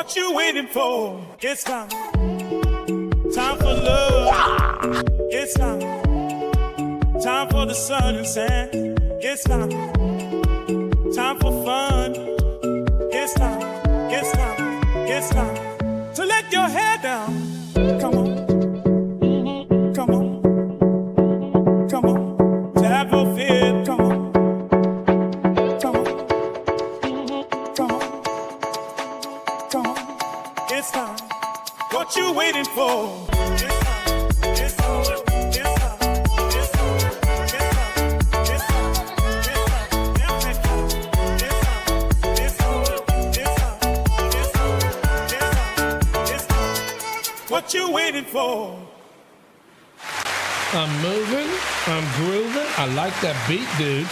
What you waiting for? It's time. Time for love. It's time. Time for the sun and sand. It's time. Time for fun. It's time. It's time. It's time to let your hair down. Come on. Come on. Come on. To have no fear. Come on. Come on. Come on. Come on. It's time. What you waiting for? It's time. It's time. What you waiting for? I'm moving, I'm grooving. I like that beat, dude.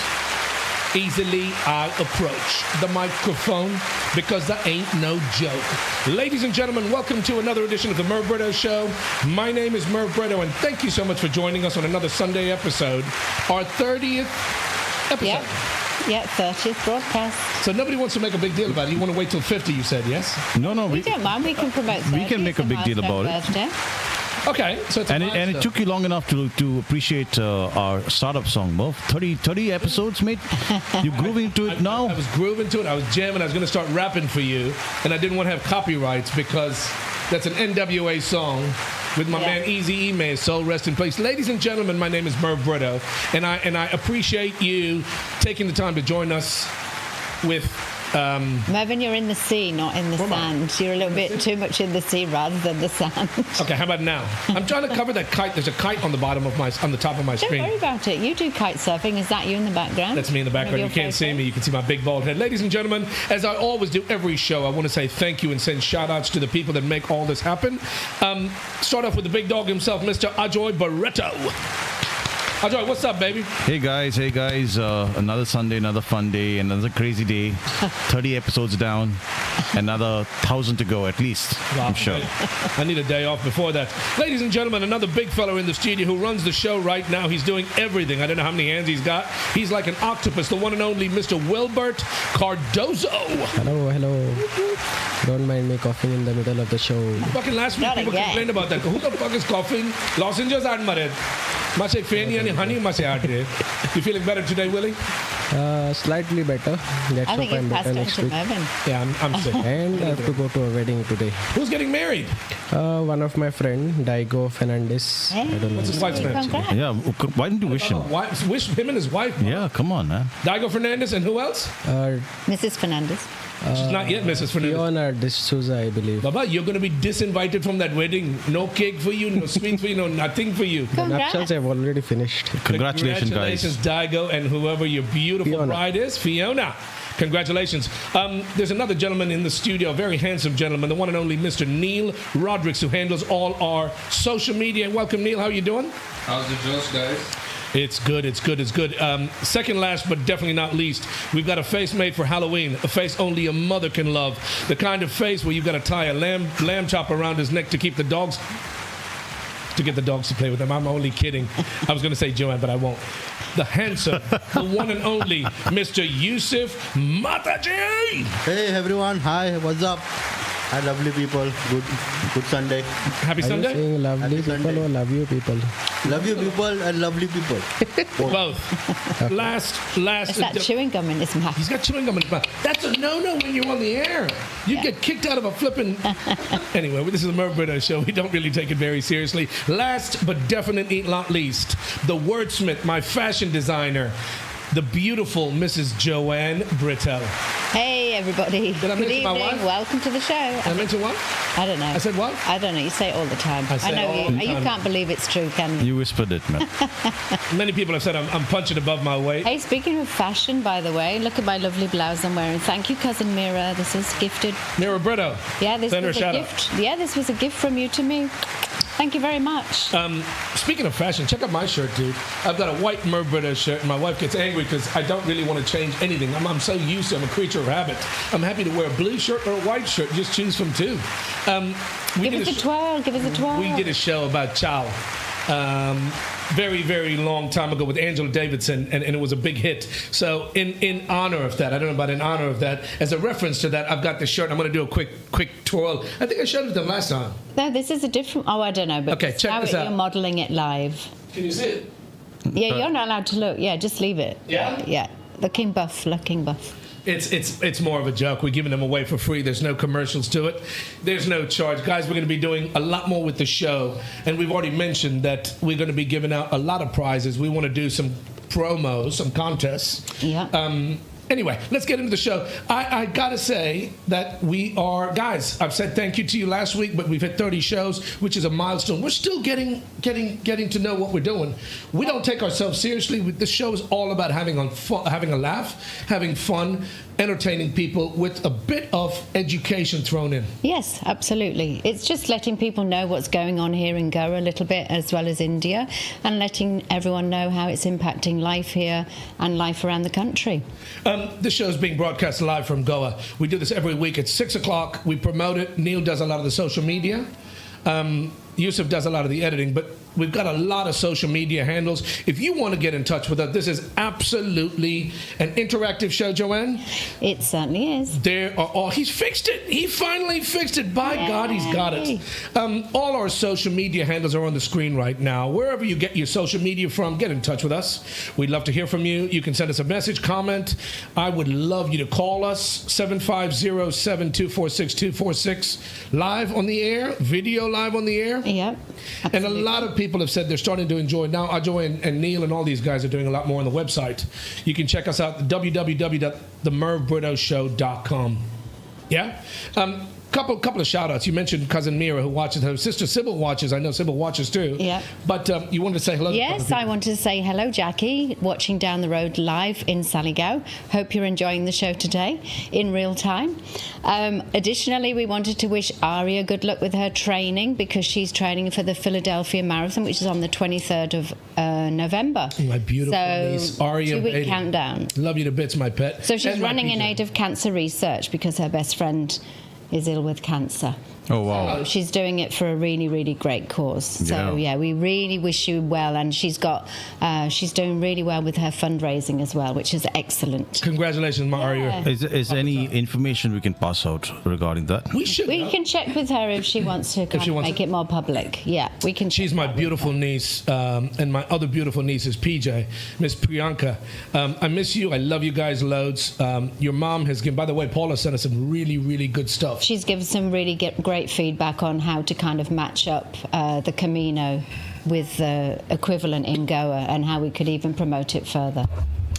Easily I approach the microphone because I ain't no joke. Ladies and gentlemen, welcome to another edition of the Merv Britto Show. My name is Merv Britto, and thank you so much for joining us on another Sunday episode, our 30th episode. Yeah, 30th broadcast. So nobody wants to make a big deal about it. You want to wait till 50, you said, yes? No, We don't mind. We can promote 30. We can make a big deal about it. Okay, so it's and it took you long enough to appreciate our startup song, Merv. 30 episodes, mate. You're grooving to it now. I was grooving to it. I was jamming. I was going to start rapping for you, and I didn't want to have copyrights because that's an NWA song with my man Easy E, may his soul rest in place. Ladies and gentlemen, my name is Merv Britto, and I appreciate you taking the time to join us with. Mervyn, you're in the sea, not in the sand. You're a little bit too much in the sea rather than the sand. Okay, how about now? I'm trying to cover that kite. There's a kite on the bottom of on the top of my screen. Don't worry about it. You do kite surfing. Is that you in the background? That's me in the background. You can't see me. You can see my big bald head. Ladies and gentlemen, as I always do every show, I want to say thank you and send shout-outs to the people that make all this happen. Start off with the big dog himself, Mr. Ajoy Barreto. Ajoy, what's up, baby? Hey guys. Another Sunday, another fun day, another crazy day. 30 episodes down, another 1,000 to go at least. Wow, I'm sure. I need a day off before that. Ladies and gentlemen, another big fellow in the studio who runs the show right now. He's doing everything. I don't know how many hands he's got. He's like an octopus, the one and only Mr. Wilbert Cardozo. Hello. Don't mind me coughing in the middle of the show. Fucking last week, people complained about that. Who the fuck is coughing? Lozenges aren't married. Must say honey must say. You feeling better today, Willie? Slightly better. Let's I think hope I'm you've passed better on next to week. Mervyn. Yeah, I'm sick. And I have to go to a wedding today. Who's getting married? One of my friend, Daigo Fernandez. Hey, I don't know. What's his wife's name? congrats. Yeah, why didn't you wish him? Wish him and his wife. Bro. Yeah, come on, man. Daigo Fernandez and who else? Mrs. Fernandez. She's not yet Mrs. Fernandez. Fiona D'Souza, I believe. Baba, you're going to be disinvited from that wedding. No cake for you, no sweets for you, no nothing for you. The nuptials have already finished. Congratulations, Congratulations, Daigo, and whoever your beautiful bride is, Fiona. Congratulations. There's another gentleman in the studio, a very handsome gentleman, the one and only Mr. Neil Rodericks, who handles all our social media. Welcome, Neil. How are you doing? How's the Josh, guys? It's good. Second last, but definitely not least, we've got a face made for Halloween, a face only a mother can love. The kind of face where you've got to tie a lamb chop around his neck to get the dogs to play with him. I'm only kidding. I was going to say Joanne, but I won't. The handsome, the one and only Mr. Yusuf Mataji. Hey everyone, hi, what's up? Hi lovely people, good Sunday. Happy Are Sunday? you saying lovely Happy people Sunday. or love you people? Love you people and lovely people. Both. Last. It's that chewing gum in his mouth. He's got chewing gum in his mouth. That's a no-no when you're on the air. You get kicked out of a flipping... Anyway, this is the Merv Britto Show. We don't really take it very seriously. Last but definitely not least, the wordsmith, my fashion designer, the beautiful Mrs. Joanne Britto. Hey, everybody. Did I Good mention my evening. wife? Welcome to the show. Did I mention what? I don't know. I said what? I don't know. You say it all the time. I say it know all the you time. can't believe it's true, can you? You whispered it, man. Many people have said I'm punching above my weight. Hey, speaking of fashion, by the way, look at my lovely blouse I'm wearing. Thank you, cousin Mira. This is gifted. Mira Britto. Yeah, this Send her was a a shout gift. Yeah, this was a gift from you to me. Thank you very much. Speaking of fashion, check out my shirt, dude. I've got a white Merv Britto shirt, and my wife gets angry because I don't really want to change anything. I'm so used to it. I'm a creature of habit. I'm happy to wear a blue shirt or a white shirt. Just choose from two. Give us a twirl. Give us a twirl. We did a show about Chow. very, very long time ago with Angela Davidson, and it was a big hit. So in honor of that, I don't know about in honor of that, as a reference to that, I've got the shirt. I'm going to do a quick twirl. I think I showed it them last time. No, this is a different... Oh, I don't know. But okay, check this out. You're modelling it live. Can you see it? Yeah, you're not allowed to look. Yeah, just leave it. Yeah? Yeah. Looking buff. It's more of a joke. We're giving them away for free. There's no commercials to it. There's no charge. Guys, we're going to be doing a lot more with the show. And we've already mentioned that we're going to be giving out a lot of prizes. We want to do some promos, some contests. Yeah. Anyway, let's get into the show. I gotta say that we are, guys, I've said thank you to you last week, but we've hit 30 shows, which is a milestone. We're still getting to know what we're doing. We don't take ourselves seriously. This show is all about having a laugh, having fun, entertaining people with a bit of education thrown in. Yes, absolutely. It's just letting people know what's going on here in Goa a little bit, as well as India, and letting everyone know how it's impacting life here and life around the country. This show is being broadcast live from Goa. We do this every week at 6 o'clock. We promote it. Neil does a lot of the social media. Yusuf does a lot of the editing, but we've got a lot of social media handles. If you want to get in touch with us, this is absolutely an interactive show, Joanne. It certainly is. He's fixed it. He finally fixed it. By God, he's got it. All our social media handles are on the screen right now. Wherever you get your social media from, get in touch with us. We'd love to hear from you. You can send us a message, comment. I would love you to call us, 750-724-6246. Live on the air, video live on the air. Yep. And a lot of people have said they're starting to enjoy. Now, Ajo and Neil and all these guys are doing a lot more on the website. You can check us out at www.themervbrittoshow.com. Yeah? Couple of shout-outs. You mentioned cousin Mira, who watches. Her sister Sybil watches. I know Sybil watches too. Yeah. But you wanted to say hello. Yes, I wanted to say hello, Jackie, watching down the road live in Saligao. Hope you're enjoying the show today in real time. Additionally, we wanted to wish Aria good luck with her training, because she's training for the Philadelphia Marathon, which is on the 23rd of November. My beautiful niece, Aria. 2-week countdown. Love you to bits, my pet. So she's running in aid of cancer research, because her best friend is ill with cancer. Oh, wow. So she's doing it for a really, really great cause. So, yeah, we really wish you well. And she's doing really well with her fundraising as well, which is excellent. Congratulations, Maria. Is any information we can pass out regarding that? We can check with her if she wants to make it more public. Yeah, we can. She's my beautiful niece, and my other beautiful niece is PJ, Miss Priyanka. I miss you. I love you guys loads. Your mom has given, by the way, Paula sent us some really, really good stuff. She's given some really great feedback on how to kind of match up the Camino with the equivalent in Goa, and how we could even promote it further,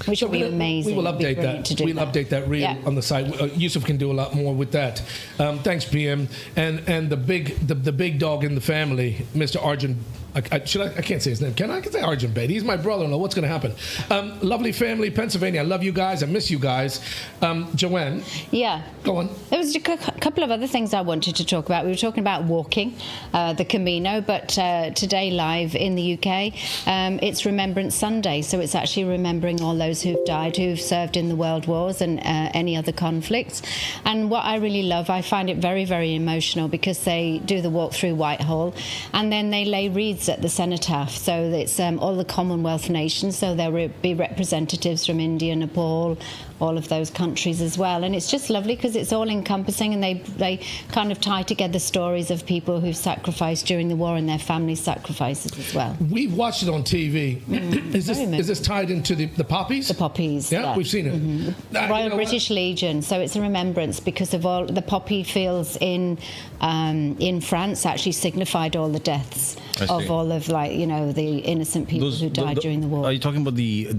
which would be amazing. We will update that. We'll update that reel on the site. Yusuf can do a lot more with that. Thanks, PM. And the big dog in the family, Mr. Arjun. I can't say his name. I can say Arjun Bedi. He's my brother-in-law. What's going to happen? Lovely family, Pennsylvania. I love you guys. I miss you guys. Joanne. Yeah. Go on. There was a couple of other things I wanted to talk about. We were talking about walking the Camino, but today live in the UK, it's Remembrance Sunday. So it's actually remembering all those who've died, who've served in the world wars and any other conflicts. And what I really love, I find it very, very emotional, because they do the walk through Whitehall, and then they lay wreaths at the cenotaph. So it's all the Commonwealth nations. So there will be representatives from India, Nepal, all of those countries as well. And it's just lovely, because it's all encompassing, and they kind of tie together stories of people who've sacrificed during the war and their family sacrifices as well. We've watched it on TV. Is this tied into the poppies? The poppies. Yeah, we've seen it. Mm-hmm. Royal British Legion. So it's a remembrance, because of all the poppy fields in France actually signified all the deaths of all of the innocent people who died during the war. Are you talking about the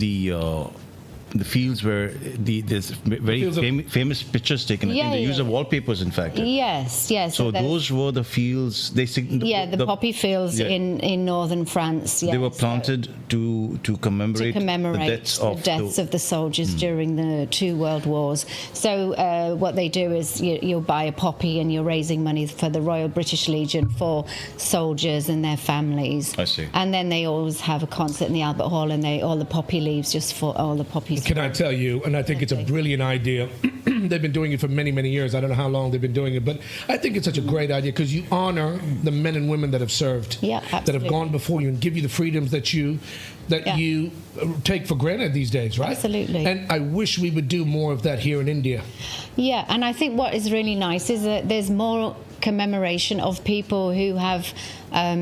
fields where there's very famous pictures taken? They use the wallpapers, in fact. Yes. So those were the fields. The poppy fields in northern France. Yes. They were planted to commemorate the deaths of the soldiers during the 2 world wars. So what they do is you'll buy a poppy, and you're raising money for the Royal British Legion for soldiers and their families. I see. And then they always have a concert in the Albert Hall, and all the poppy leaves just for all the poppies. Can I tell you, and I think it's a brilliant idea, they've been doing it for many, many years. I don't know how long they've been doing it, but I think it's such a great idea because you honor the men and women that have served, that have gone before you, and give you the freedoms that you take for granted these days, right? Absolutely. And I wish we would do more of that here in India. Yeah, and I think what is really nice is that there's more commemoration of people who have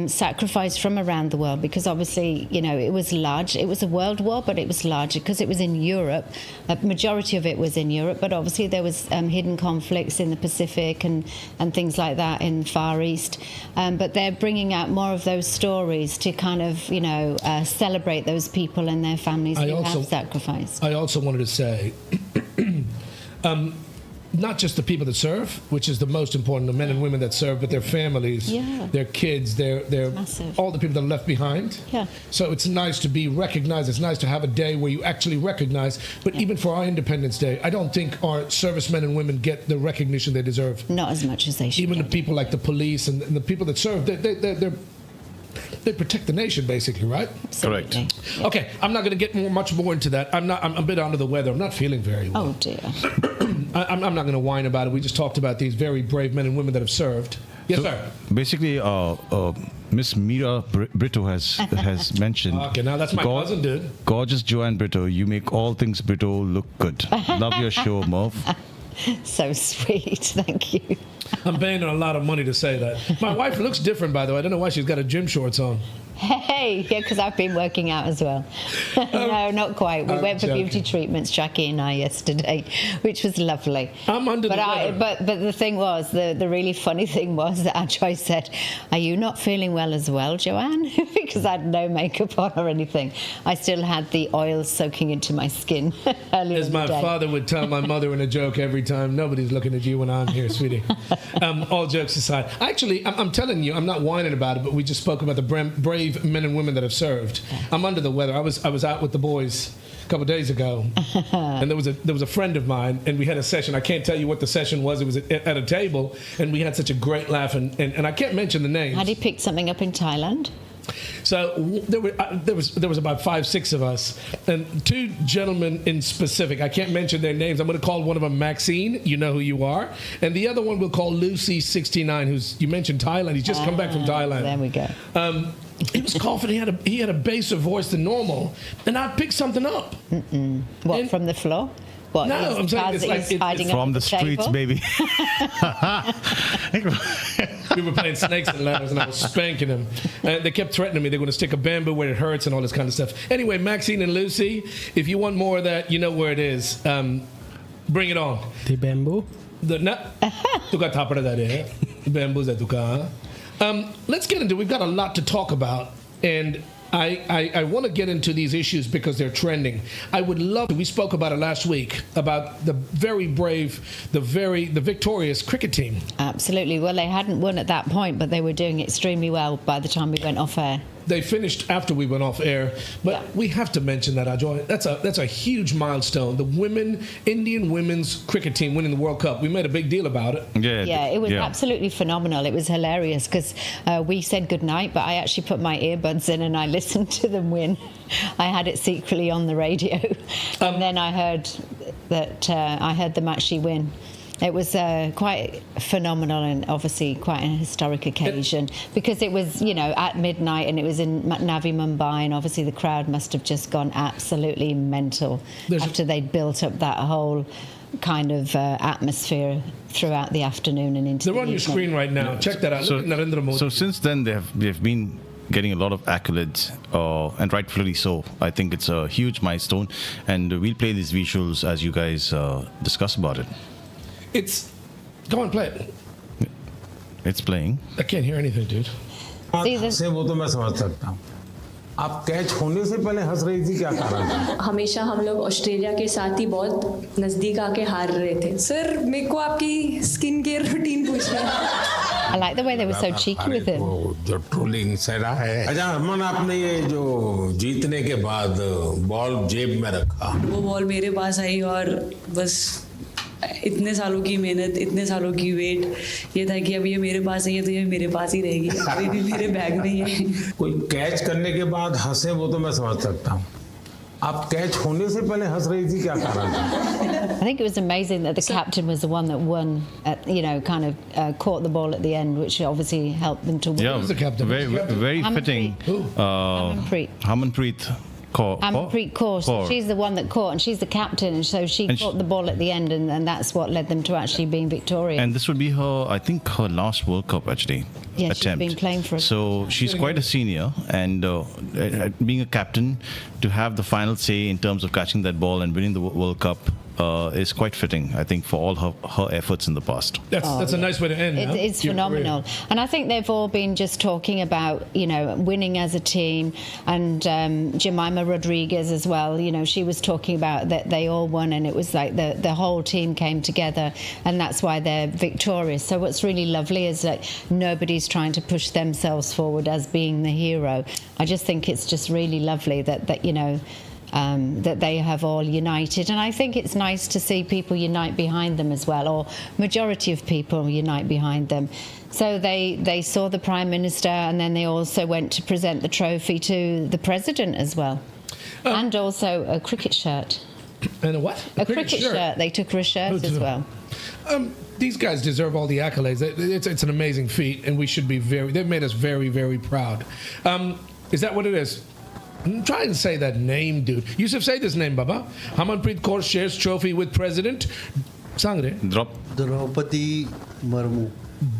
sacrificed from around the world, because obviously, you know, it was large. It was a world war, but it was larger because it was in Europe. A majority of it was in Europe, but obviously there was hidden conflicts in the Pacific and things like that in the Far East. But they're bringing out more of those stories to kind of, you know, celebrate those people and their families who have sacrificed. I also wanted to say, not just the people that serve, which is the most important, the men and women that serve, but their families, their kids, their all the people that are left behind. Yeah. So it's nice to be recognized. It's nice to have a day where you actually recognize. But even for our Independence Day, I don't think our servicemen and women get the recognition they deserve. Not as much as they should. Even the people like the police and the people that serve, they protect the nation, basically, right? Absolutely. Correct. Yeah. Okay, I'm not going to get much more into that. I'm a bit under the weather. I'm not feeling very well. Oh dear. I'm not going to whine about it. We just talked about these very brave men and women that have served. Yes, sir. Basically, Miss Mira Britto has mentioned. Okay, now that's my cousin, dude. Gorgeous Joanne Britto, you make all things Britto look good. Love your show, Merv. So sweet. Thank you. I'm paying her a lot of money to say that. My wife looks different, by the way. I don't know why she's got her gym shorts on. Hey, yeah, because I've been working out as well. No, not quite. We went for beauty treatments, Jackie and I, yesterday, which was lovely. I'm under the weather. But the thing was, the really funny thing was that Ajay said, "Are you not feeling well as well, Joanne?" Because I had no makeup on or anything. I still had the oil soaking into my skin earlier As in the my day. father would tell my mother in a joke every time, nobody's looking at you when I'm here, sweetie. All jokes aside. Actually, I'm telling you, I'm not whining about it, but we just spoke about the brave men and women that have served. I'm under the weather. I was out with the boys a couple of days ago, and there was a friend of mine, and we had a session. I can't tell you what the session was. It was at a table, and we had such a great laugh, and I can't mention the names. Had he picked something up in Thailand? So there was about 5-6 of us, and two gentlemen in specific. I can't mention their names. I'm going to call one of them Maxine. You know who you are, and the other one we'll call Lucy 69. Who's, you mentioned Thailand. He's just come back from Thailand. There we go. He was coughing. He had a baser voice than normal, and I picked something up. What, from the floor? What, No, I'm saying it's like hiding From under the streets, table? baby. We were playing snakes and ladders, and I was spanking him. And they kept threatening me. They're going to stick a bamboo where it hurts and all this kind of stuff. Anyway, Maxine and Lucy, if you want more of that, you know where it is. Bring it on. The bamboo. Tuka thapra da re. Bamboo za tuka. Let's get into it. We've got a lot to talk about, and I want to get into these issues because they're trending. I would love to. We spoke about it last week, about the very brave, the victorious cricket team. Absolutely. Well, they hadn't won at that point, but they were doing extremely well by the time we went off air. They finished after we went off air, but we have to mention that, Ajay. That's a huge milestone. The Indian women's cricket team winning the World Cup. We made a big deal about it. Yeah, it was absolutely phenomenal. It was hilarious because we said goodnight, but I actually put my earbuds in and I listened to them win. I had it secretly on the radio, and then I heard them actually win. It was quite phenomenal and obviously quite an historic occasion because it was, at midnight and it was in Navi Mumbai, and obviously the crowd must have just gone absolutely mental after they'd built up that whole kind of atmosphere throughout the afternoon and into the They're on your screen right now. Check that out. So since then, they've been getting a lot of accolades, and rightfully so. I think it's a huge milestone, and we'll play these visuals as you guys discuss about it. Go on, play it. It's playing. I can't hear anything, dude. से वो तो मैं समझ सकता हूँ. आप catch होने से पहले हंस रही थी, क्या कारण था? हमेशा हम लोग ऑस्ट्रेलिया के साथ ही बहुत नजदीक आके हार रहे थे. सर, मेरे को आपकी स्किन केयर रूटीन पूछना है. I like the way they were so cheeky with him. जो ट्रोलिंग सहरा है. अच्छा हरमन, आपने ये जो जीतने के बाद बॉल जेब में रखा. वो बॉल मेरे पास आई और बस इतने सालों की मेहनत, इतने सालों की वेट, ये था कि अब ये मेरे पास है, तो ये मेरे पास ही रहेगी. अभी भी मेरे बैग में ही है. कोई कैच करने के बाद हंसे वो तो मैं समझ सकता हूँ, आप कैच होने से पहले हंस रही थी, क्या कारण था? I think it was amazing that the captain was the one that won, kind of caught the ball at the end, which obviously helped them to win. Yeah, Who's the captain? very fitting. Harmanpreet. Harmanpreet Kaur. Harmanpreet Kaur. She's the one that caught, and she's the captain, and so she caught the ball at the end, and that's what led them to actually being victorious. And this would be her last World Cup actually. Yeah, attempt. she's been playing for us. So she's quite a senior, and being a captain, to have the final say in terms of catching that ball and winning the World Cup is quite fitting, I think, for all her efforts in the past. That's a nice way to end. It's phenomenal. And I think they've all been just talking about, winning as a team, and Jemima Rodriguez as well. She was talking about that they all won, and it was like the whole team came together, and that's why they're victorious. So what's really lovely is that nobody's trying to push themselves forward as being the hero. I just think it's just really lovely that that they have all united, and I think it's nice to see people unite behind them as well, or majority of people unite behind them. So they saw the Prime Minister, and then they also went to present the trophy to the President as well, and also a cricket shirt. And a what? A cricket shirt. They took her a shirt as well. These guys deserve all the accolades. It's an amazing feat, and we should be they've made us very, very proud. Is that what it is? Try and say that name, dude. Yusuf, say this name, Baba. Harmanpreet Kaur shares trophy with President Sangre. Draupadi Murmu.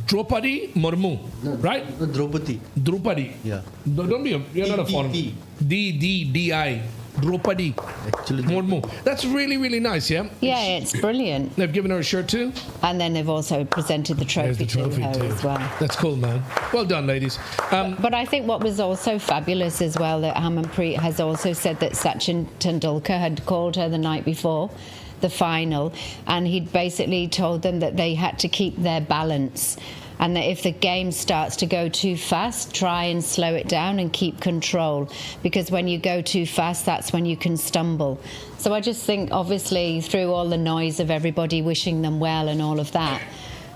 Draupadi Murmu, right? Draupadi. Yeah. Don't be you're not a foreigner. D-D-D-I. Draupadi Murmu. That's really, really nice, yeah? Yeah, it's brilliant. They've given her a shirt too? And then they've also presented the trophy to her as well. That's cool, man. Well done, ladies. But I think what was also fabulous as well, that Harmanpreet has also said that Sachin Tendulkar had called her the night before the final, and he'd basically told them that they had to keep their balance, and that if the game starts to go too fast, try and slow it down and keep control, because when you go too fast, that's when you can stumble. So I just think, obviously, through all the noise of everybody wishing them well and all of that,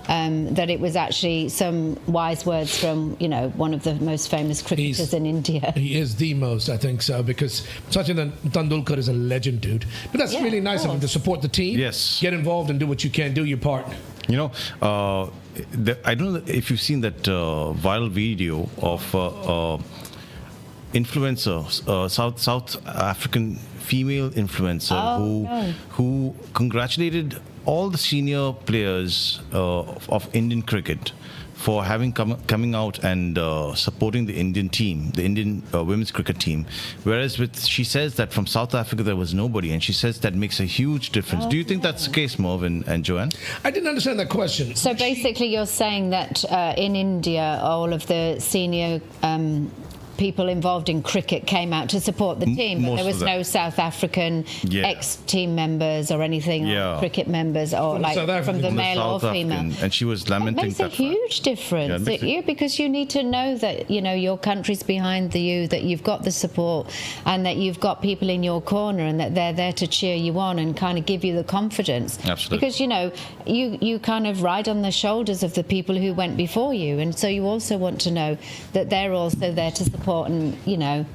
that it was actually some wise words from, one of the most famous cricketers in India. He is the most, I think so, because Sachin Tendulkar is a legend, dude. But that's really nice of him to support the team. Yes. Get involved and do what you can, do your part. I don't know if you've seen that viral video of influencer, South African female influencer who congratulated all the senior players of Indian cricket for having coming out and supporting the Indian team, the Indian women's cricket team. Whereas she says that from South Africa there was nobody, and she says that makes a huge difference. Do you think that's the case, Merv and Joanne? I didn't understand that question. So basically you're saying that in India, all of the senior people involved in cricket came out to support the team, but there was no South African ex-team members or anything, or cricket members, or from the male or female. And she was lamenting that. Makes a huge difference, because you need to know that your country's behind you, that you've got the support, and that you've got people in your corner, and that they're there to cheer you on and kind of give you the confidence. Absolutely. Because you kind of ride on the shoulders of the people who went before you, and so you also want to know that they're also there to support and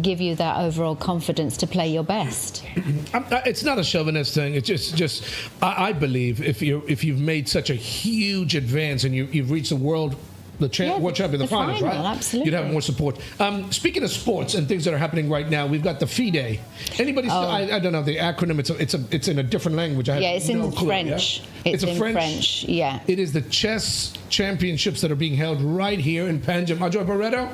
give you that overall confidence to play your best. It's not a chauvinist thing. It's just I believe if you've made such a huge advance and you've reached the world champion, the finals, right? Absolutely. You'd have more support. Speaking of sports and things that are happening right now, we've got the FIDE. Anybody? I don't know the acronym. It's in a different language. It's in French. Yeah? It's in French. Yeah. It is the chess championships that are being held right here in Panchayat. Majoy Barreto.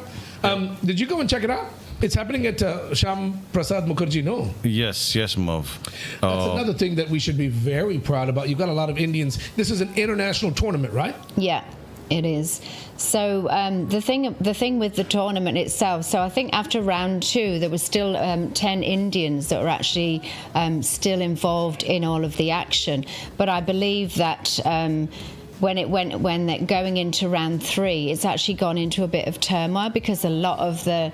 Did you go and check it out? It's happening at Sham Prasad Mukherjee, no? Yes, Merv. That's another thing that we should be very proud about. You've got a lot of Indians. This is an international tournament, right? Yeah, it is. So the thing with the tournament itself, so I think after round 2, there was still 10 Indians that were actually still involved in all of the action. But I believe that when they're going into round 3, it's actually gone into a bit of turmoil, because a lot of the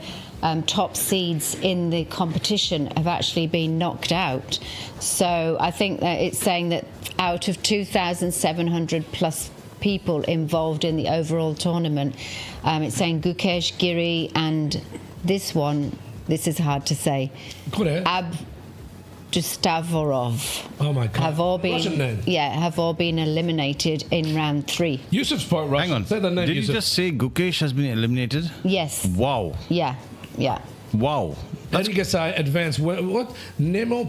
top seeds in the competition have actually been knocked out. So I think that it's saying that out of 2,700 plus people involved in the overall tournament, it's saying Gukesh, Giri and this one, this is hard to say. Abdustavorov. Oh my God! Have all Russian name. have all been eliminated in round 3. Yusuf's part Russian. Hang on. Say the name, Did Yusuf. you just say Gukesh has been eliminated? Yes. Wow. Yeah. Wow. Then he gets advanced. What? Nemo,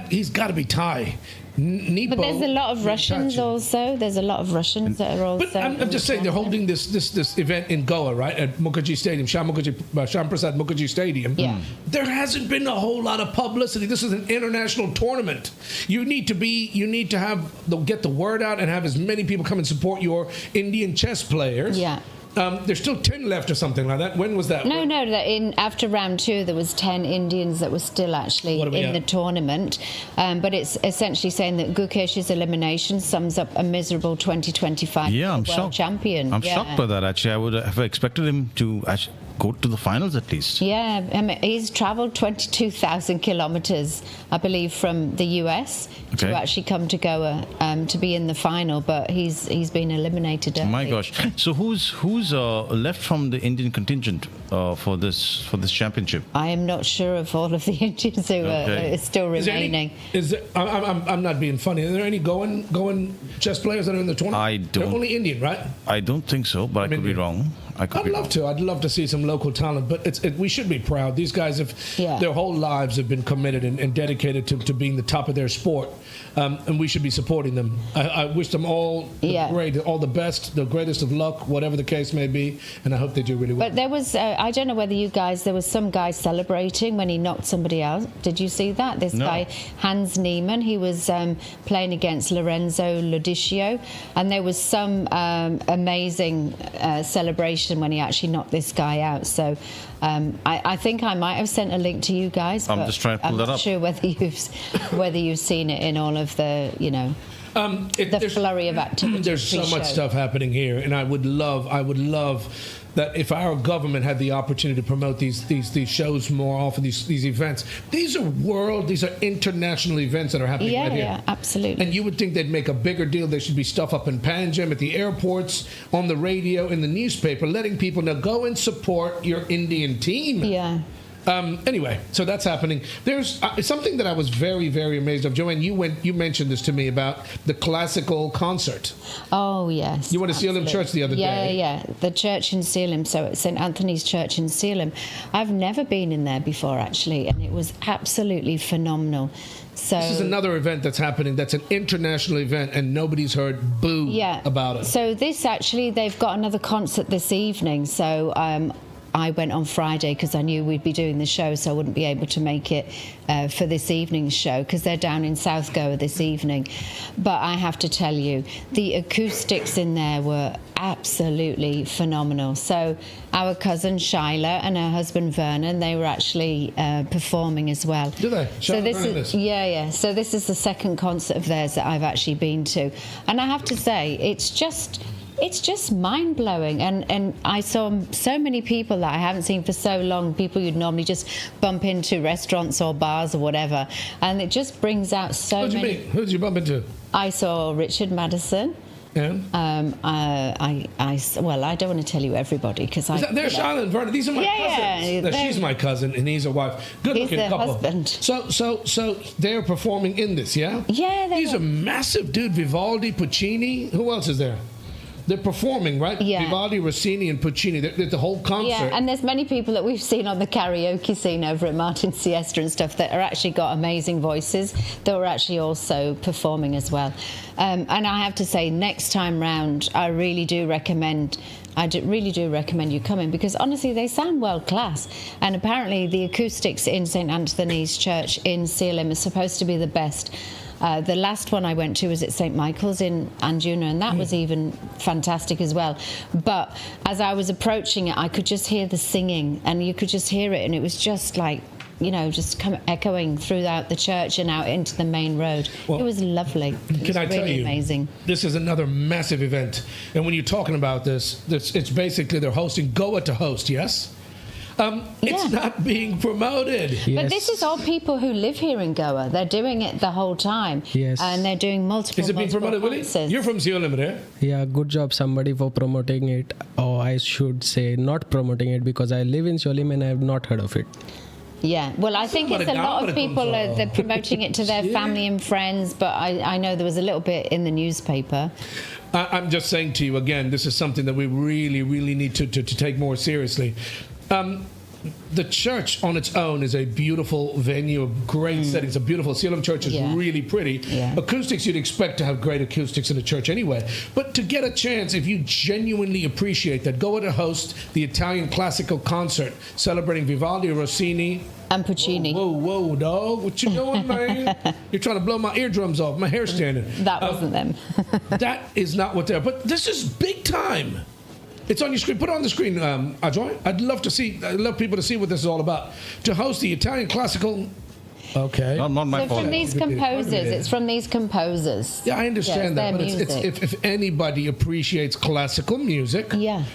he's got to be Thai. Nipo, But there's a lot of Russians also. There's a lot of Russians that are also. But I'm just saying they're holding this event in Goa, right, at Mukherjee Stadium, Shyam Prasad Mukherjee Stadium. Yeah. There hasn't been a whole lot of publicity. This is an international tournament. You need to get the word out and have as many people come and support your Indian chess players. Yeah. There's still 10 left or something like that. When was that? No. After round 2, there was 10 Indians that were still actually in the tournament. But it's essentially saying that Gukesh's elimination sums up a miserable 2025 world champion. I'm shocked by that. Actually, I would have expected him to actually go to the finals at least. Yeah, I mean, he's travelled 22,000 kilometres, I believe, from the US to actually come to Goa to be in the final, but he's been eliminated. My gosh! So who's left from the Indian contingent for this championship? I am not sure of all of the Indians who are still remaining. I'm not being funny. Are there any Goan chess players that are in the tournament? They're only Indian, right? I don't think so, but I could be wrong. I'd love to. I'd love to see some local talent, but we should be proud. These guys their whole lives have been committed and dedicated to being the top of their sport, and we should be supporting them. I wish them all the best, the greatest of luck, whatever the case may be, and I hope they do really well. But there was, I don't know whether there was some guy celebrating when he knocked somebody out. Did you see that? This guy, Hans Niemann, he was playing against Lorenzo Lodicio, and there was some amazing celebration when he actually knocked this guy out. So I think I might have sent a link to you guys. I'm just trying to pull that up. I'm not sure whether you've seen it in all of the, the flurry of activity. There's so much stuff happening here, and I would love that if our government had the opportunity to promote these shows more often, these events. These are international events that are happening right here. Yeah, absolutely. And you would think they'd make a bigger deal. There should be stuff up in Panjim, at the airports, on the radio, in the newspaper, letting people know, go and support your Indian team. Yeah. Anyway, so that's happening. There's something that I was very, very amazed of. Joanne, you mentioned this to me about the classical concert. Oh, yes. You went to Salem Church the other day. Yeah. The church in Salem, so it's St. Anthony's Church in Salem. I've never been in there before, actually, and it was absolutely phenomenal. So this is another event that's happening. That's an international event, and nobody's heard boo about it. So they've got another concert this evening, so I went on Friday because I knew we'd be doing the show, so I wouldn't be able to make it for this evening's show because they're down in South Goa this evening. But I have to tell you, the acoustics in there were absolutely phenomenal. So our cousin Shyla and her husband Vernon, they were actually performing as well. Do they? So this is the second concert of theirs that I've actually been to, and I have to say, it's just mind-blowing, and I saw so many people that I haven't seen for so long, people you'd normally just bump into restaurants or bars or whatever, and it just brings out so many. Who'd you meet? Who did you bump into? I saw Richard Madison. Yeah. I don't want to tell you everybody because there's Charlotte and Vernon. These are my cousins. No, she's my cousin and he's a wife. Good-looking couple. Husband. So they're performing in this, yeah? Yeah. These are massive, dude. Vivaldi, Puccini. Who else is there? They're performing, right? Yeah. Vivaldi, Rossini, and Puccini. They're the whole concert. Yeah, and there's many people that we've seen on the karaoke scene over at Martin Siesta and stuff that are actually got amazing voices that were actually also performing as well. And I have to say, next time round, I really do recommend you coming because honestly, they sound world class. And apparently, the acoustics in St. Anthony's Church in Salem is supposed to be the best. The last one I went to was at St. Michael's in Anjuna, and that was even fantastic as well. But as I was approaching it, I could just hear the singing, and you could just hear it, and it was just like, echoing throughout the church and out into the main road. Well, it was lovely. It was really amazing. This is another massive event, and when you're talking about this, it's basically they're hosting Goa to host, yes? It's not being promoted. Yes. But this is all people who live here in Goa. They're doing it the whole time. Yes. And they're doing multiple. Is it being promoted, Willie? You're from Salem, right? Yeah, good job somebody for promoting it. Or I should say not promoting it because I live in Salem and I have not heard of it. Yeah, well, I think it's a lot of people they're promoting it to their family and friends, but I know there was a little bit in the newspaper. I'm just saying to you again, this is something that we really, really need to take more seriously. The church on its own is a beautiful venue, a great setting. It's a beautiful. Salem Church is really pretty. Yeah. Acoustics, you'd expect to have great acoustics in a church anyway. But to get a chance, if you genuinely appreciate that, go to host the Italian classical concert celebrating Vivaldi, Rossini, and Puccini. Whoa, dog. What you doing, man? You're trying to blow my eardrums off. My hair's standing. That wasn't them. That is not what they're. But this is big time. It's on your screen. Put it on the screen, Ajoy. I'd love people to see what this is all about. To host the Italian classical. Okay. Not my fault. From these composers. It's from these composers. Yeah, I understand that. But if anybody appreciates classical music,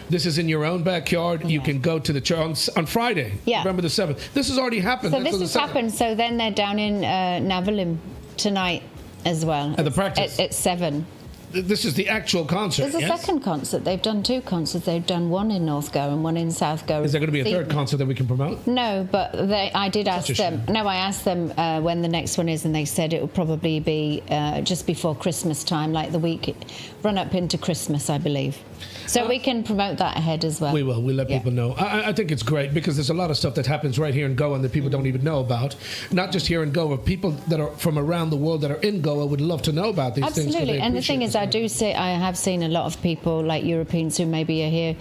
this is in your own backyard. You can go to the church on Friday. Yeah. November the 7th. This has already happened. So this has happened. So then they're down in Navalum tonight as well. At the practice. At 7. This is the actual concert. There's a second concert. They've done 2 concerts. They've done one in North Goa and one in South Goa. Is there going to be a third concert that we can promote? No, but I did ask them. No, I asked them when the next one is, and they said it will probably be just before Christmas time, like the week run up into Christmas, I believe. So we can promote that ahead as well. We will. We'll let people know. I think it's great because there's a lot of stuff that happens right here in Goa that people don't even know about. Not just here in Goa. People that are from around the world that are in Goa would love to know about these things. Absolutely. And the thing is, I have seen a lot of people, like Europeans, who maybe are here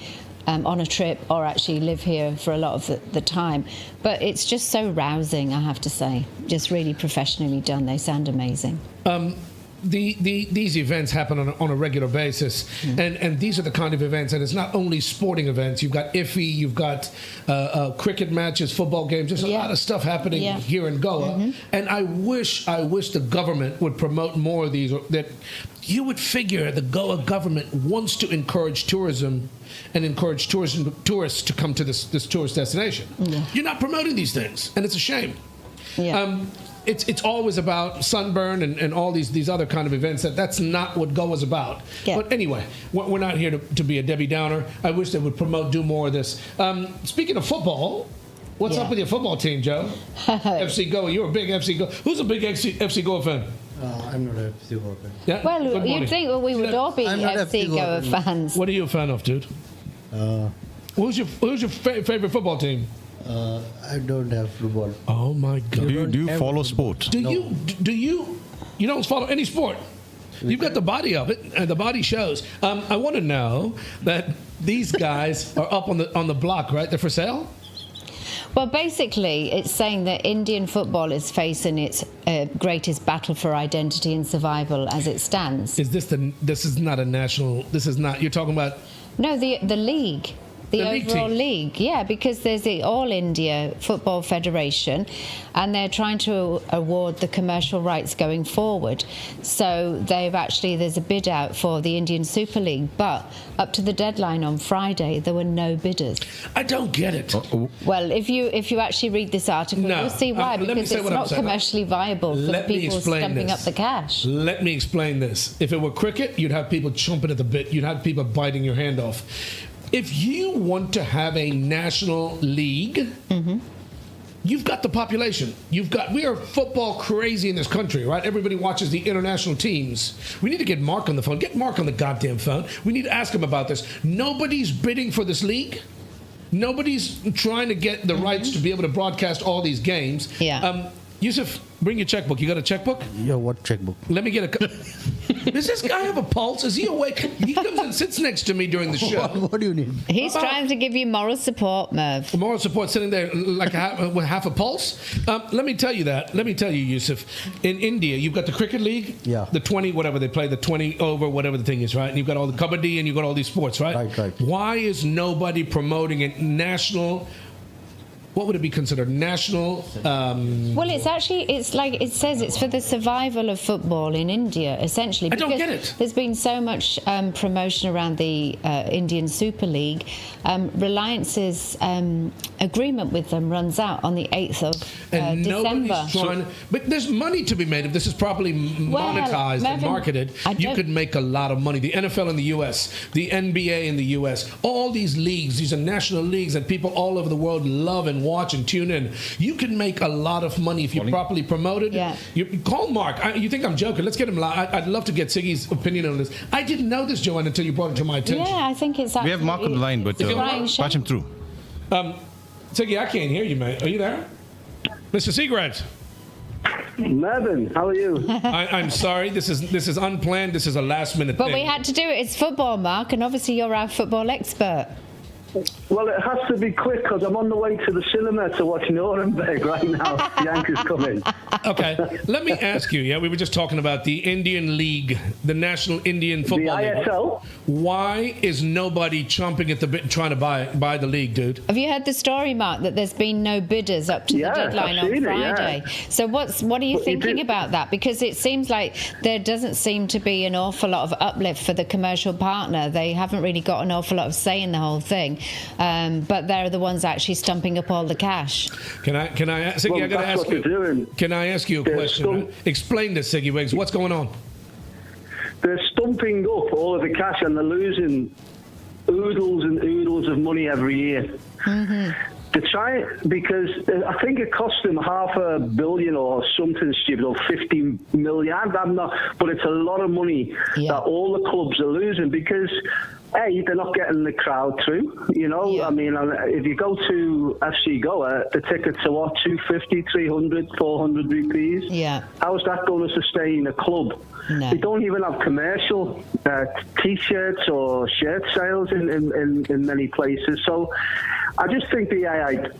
on a trip or actually live here for a lot of the time. But it's just so rousing, I have to say. Just really professionally done. They sound amazing. These events happen on a regular basis, and these are the kind of events, and it's not only sporting events. You've got IFI, you've got cricket matches, football games. There's a lot of stuff happening here in Goa, and I wish the government would promote more of these. That you would figure the Goa government wants to encourage tourism and encourage tourists to come to this tourist destination. You're not promoting these things, and it's a shame. It's always about sunburn and all these other kind of events. That's not what Goa's about. But anyway, we're not here to be a Debbie Downer. I wish they would do more of this. Speaking of football, what's up with your football team, Joe? FC Goa. You're a big FC Goa. Who's a big FC Goa fan? I'm not a FC Goa fan. Yeah? Well, you'd think we would all be FC Goa fans. What are you a fan of, dude? Who's your favorite football team? I don't have football. Oh my God! Do you follow sport? Do you don't follow any sport? You've got the body of it, and the body shows. I want to know that these guys are up on the block, right? They're for sale. Well, basically, it's saying that Indian football is facing its greatest battle for identity and survival as it stands. This is not a national. This is not. You're talking about. No, the league. The overall league, because there's the All India Football Federation, and they're trying to award the commercial rights going forward. So there's a bid out for the Indian Super League, but up to the deadline on Friday, there were no bidders. I don't get it. Well, if you actually read this article, you'll see why, because it's not commercially viable for the people stumping up the cash. Let me explain this. If it were cricket, you'd have people chomping at the bit. You'd have people biting your hand off. If you want to have a national league, you've got the population. We are football crazy in this country, right? Everybody watches the international teams. We need to get Mark on the phone. Get Mark on the goddamn phone. We need to ask him about this. Nobody's bidding for this league. Nobody's trying to get the rights to be able to broadcast all these games. Yusuf, bring your checkbook. You got a checkbook? Yeah, what checkbook? Let me get a... Does this guy have a pulse? Is he awake? He comes and sits next to me during the show. What do you need? He's trying to give you moral support, Merv. Moral support, sitting there like with half a pulse? Let me tell you, Yusuf. In India, you've got the cricket league, the 20, whatever they play, the 20 over, whatever the thing is, right? And you've got all the kabaddi and you've got all these sports, right? Right. Why is nobody promoting it national... What would it be considered? National? Well, it's like it says it's for the survival of football in India, essentially. I don't get it. There's been so much promotion around the Indian Super League. Reliance's agreement with them runs out on the 8th of December. But there's money to be made if this is properly monetized and marketed. You could make a lot of money. The NFL in the U.S., the NBA in the U.S., all these leagues, these are national leagues that people all over the world love and watch and tune in. You can make a lot of money if you're properly promoted. Yeah. You call Mark. You think I'm joking? Let's get him live. I'd love to get Siggy's opinion on this. I didn't know this, Joanne, until you brought it to my attention. Yeah, I think it's We have Mark on the line, but patch him through. Siggy, I can't hear you, man. Are you there? Mr. Seagraves. Mervin, how are you? I'm sorry. This is unplanned. This is a last-minute thing. But we had to do it. It's football, Mark, and obviously you're our football expert. Well, it has to be quick because I'm on the way to the cinema to watch Nuremberg right now. The Yankees come in. Okay, let me ask you. Yeah, we were just talking about the Indian League, the National Indian Football League. The ISL. Why is nobody chomping at the bit trying to buy the league, dude? Have you heard the story, Mark, that there's been no bidders up to the deadline on Friday? So what are you thinking about that? Because it seems like there doesn't seem to be an awful lot of uplift for the commercial partner. They haven't really got an awful lot of say in the whole thing. But they're the ones actually stumping up all the cash. Can I Siggy, Well, I gotta that's ask what you. they're doing. Can I ask you a question? Right? Explain this, Siggy Wiggs. What's going on? They're stumping up all of the cash and they're losing oodles and oodles of money every year. To try because I think it cost them $500 million or something stupid, or 50 million. But it's a lot of money that all the clubs are losing because they're not getting the crowd through. I mean, if you go to FC Goa, the tickets are what, 250, 300, 400 rupees. Yeah. How's that going to sustain a club? No. They don't even have commercial T-shirts or shirt sales in many places. So I just think the AIFF,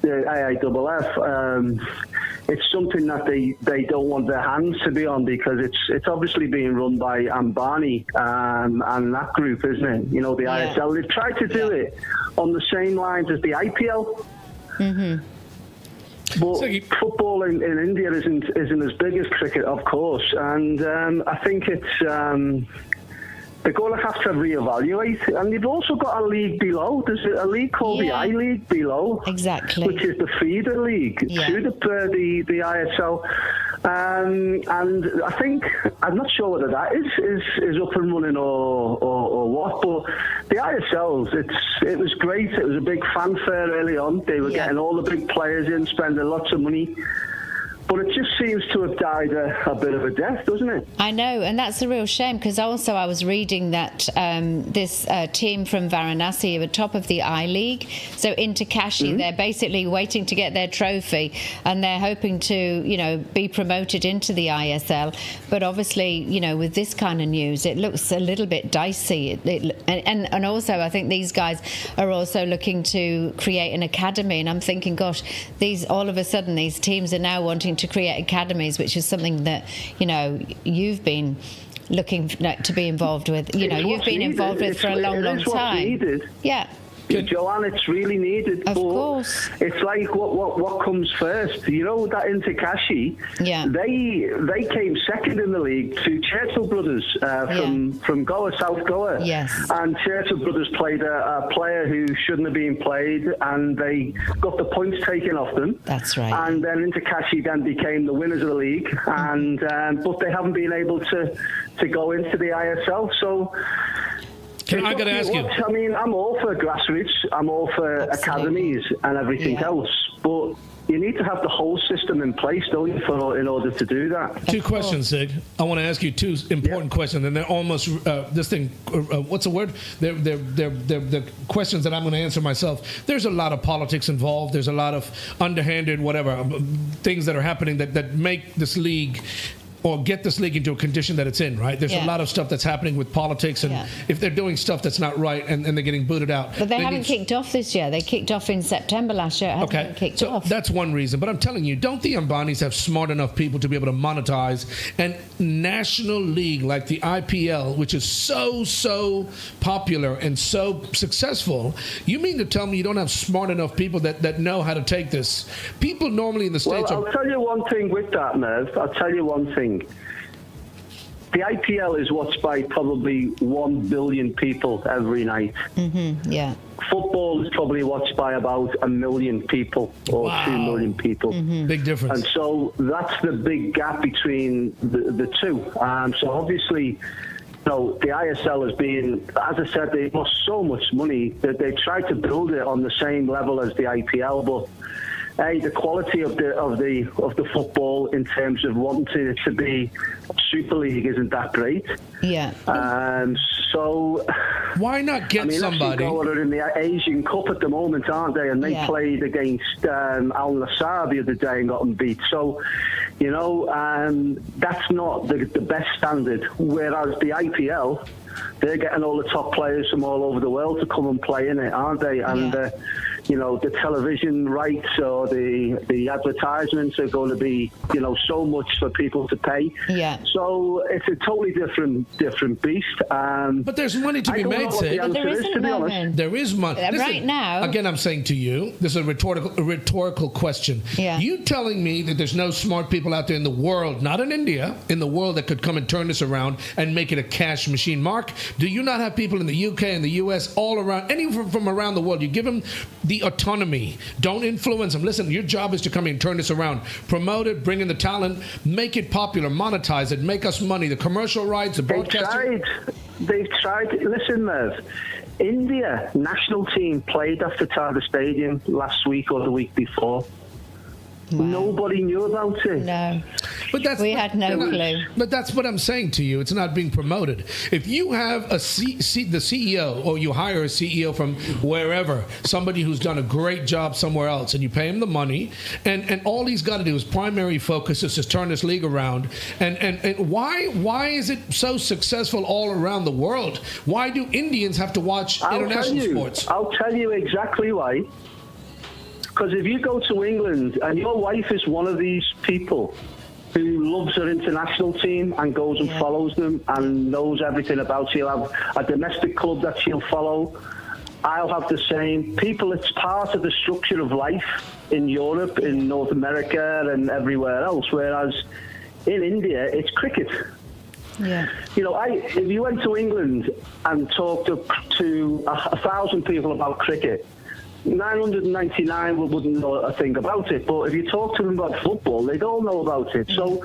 it's something that they don't want their hands to be on because it's obviously being run by Ambani and that group, isn't it? The ISL. They've tried to do it on the same lines as the IPL. But football in India isn't as big as cricket, of course, and I think it's they're going to have to reevaluate. And they've also got a league below. There's a league called the I League below, exactly, which is the FIDE league to the ISL. And I think I'm not sure whether that is up and running or what, but the ISLs, it was great. It was a big fanfare early on. They were getting all the big players in, spending lots of money. But it just seems to have died a bit of a death, doesn't it? I know, and that's a real shame because also I was reading that this team from Varanasi are at top of the I League, so into Kashi, they're basically waiting to get their trophy, and they're hoping to, be promoted into the ISL. But obviously, with this kind of news, it looks a little bit dicey. And also, I think these guys are also looking to create an academy, and I'm thinking, gosh, all of a sudden these teams are now wanting to create academies, which is something that you've been looking to be involved with. You've been involved with for a long time. Yeah. Joanne, it's really needed. Of course. It's like what comes first. That Intakashi, they came second in the league to Churchill Brothers from Goa, South Goa. Yes. And Churchill Brothers played a player who shouldn't have been played, and they got the points taken off them. That's right. And then Intakashi then became the winners of the league, and but they haven't been able to go into the ISL. So. I got to ask you. I mean, I'm all for grassroots. I'm all for academies and everything else. But you need to have the whole system in place, don't you, in order to do that? Two questions, Sig. I want to ask you two important questions, and they're almost this thing. What's the word? They're questions that I'm going to answer myself. There's a lot of politics involved. There's a lot of underhanded, whatever things that are happening that make this league. Or get this league into a condition that it's in, right? There's a lot of stuff that's happening with politics, and if they're doing stuff that's not right and they're getting booted out. But they haven't kicked off this year. They kicked off in September last year. It hasn't been kicked off. That's one reason. But I'm telling you, don't the Ambanis have smart enough people to be able to monetize an national league like the IPL, which is so popular and so successful? You mean to tell me you don't have smart enough people that know how to take this? People normally in the States I'll tell you one thing with that, Merv. I'll tell you one thing. The IPL is watched by probably 1 billion people every night. Football is probably watched by about 1 million people or 2 million people. Big difference. And so that's the big gap between the two. So obviously, the ISL has been, as I said, they lost so much money that they tried to build it on the same level as the IPL, but the quality of the football in terms of wanting it to be Super League isn't that great. Yeah. So why not get somebody? Goa are in the Asian Cup at the moment, aren't they? And they played against Al Nassr the other day and got them beat. So, you know, that's not the best standard. Whereas the IPL, they're getting all the top players from all over the world to come and play in it, aren't they? And you know, the television rights or the advertisements are going to be, you know, so much for people to pay. Yeah. So it's a totally different beast. But there's money to be made, Sid. But there isn't, Melvin. There is money. Right now. Again, I'm saying to you, this is a rhetorical question. Yeah. You telling me that there's no smart people out there in the world, not in India, in the world that could come and turn this around and make it a cash machine? Mark, do you not have people in the UK and the US all around, any from around the world? You give them the autonomy. Don't influence them. Listen, your job is to come in and turn this around. Promote it, bring in the talent, make it popular, monetize it, make us money. The commercial rights, the broadcasting. They've tried. Listen, Merv. India national team played at the Tata Stadium last week or the week before. Wow. Nobody knew about it. No. But we had no clue. But that's what I'm saying to you. It's not being promoted. If you have the CEO, or you hire a CEO from wherever, somebody who's done a great job somewhere else, and you pay him the money, and all he's got to do, his primary focus is to turn this league around. And why is it so successful all around the world? Why do Indians have to watch international sports? I'll tell you exactly why. Because if you go to England and your wife is one of these people who loves her international team and goes and follows them and knows everything about, she'll have a domestic club that she'll follow. I'll have the same. People, it's part of the structure of life in Europe, in North America and everywhere else, whereas in India, it's cricket. Yeah. You know, if you went to England and talked to 1,000 people about cricket, 999 wouldn't know a thing about it, but if you talk to them about football, they'd all know about it. So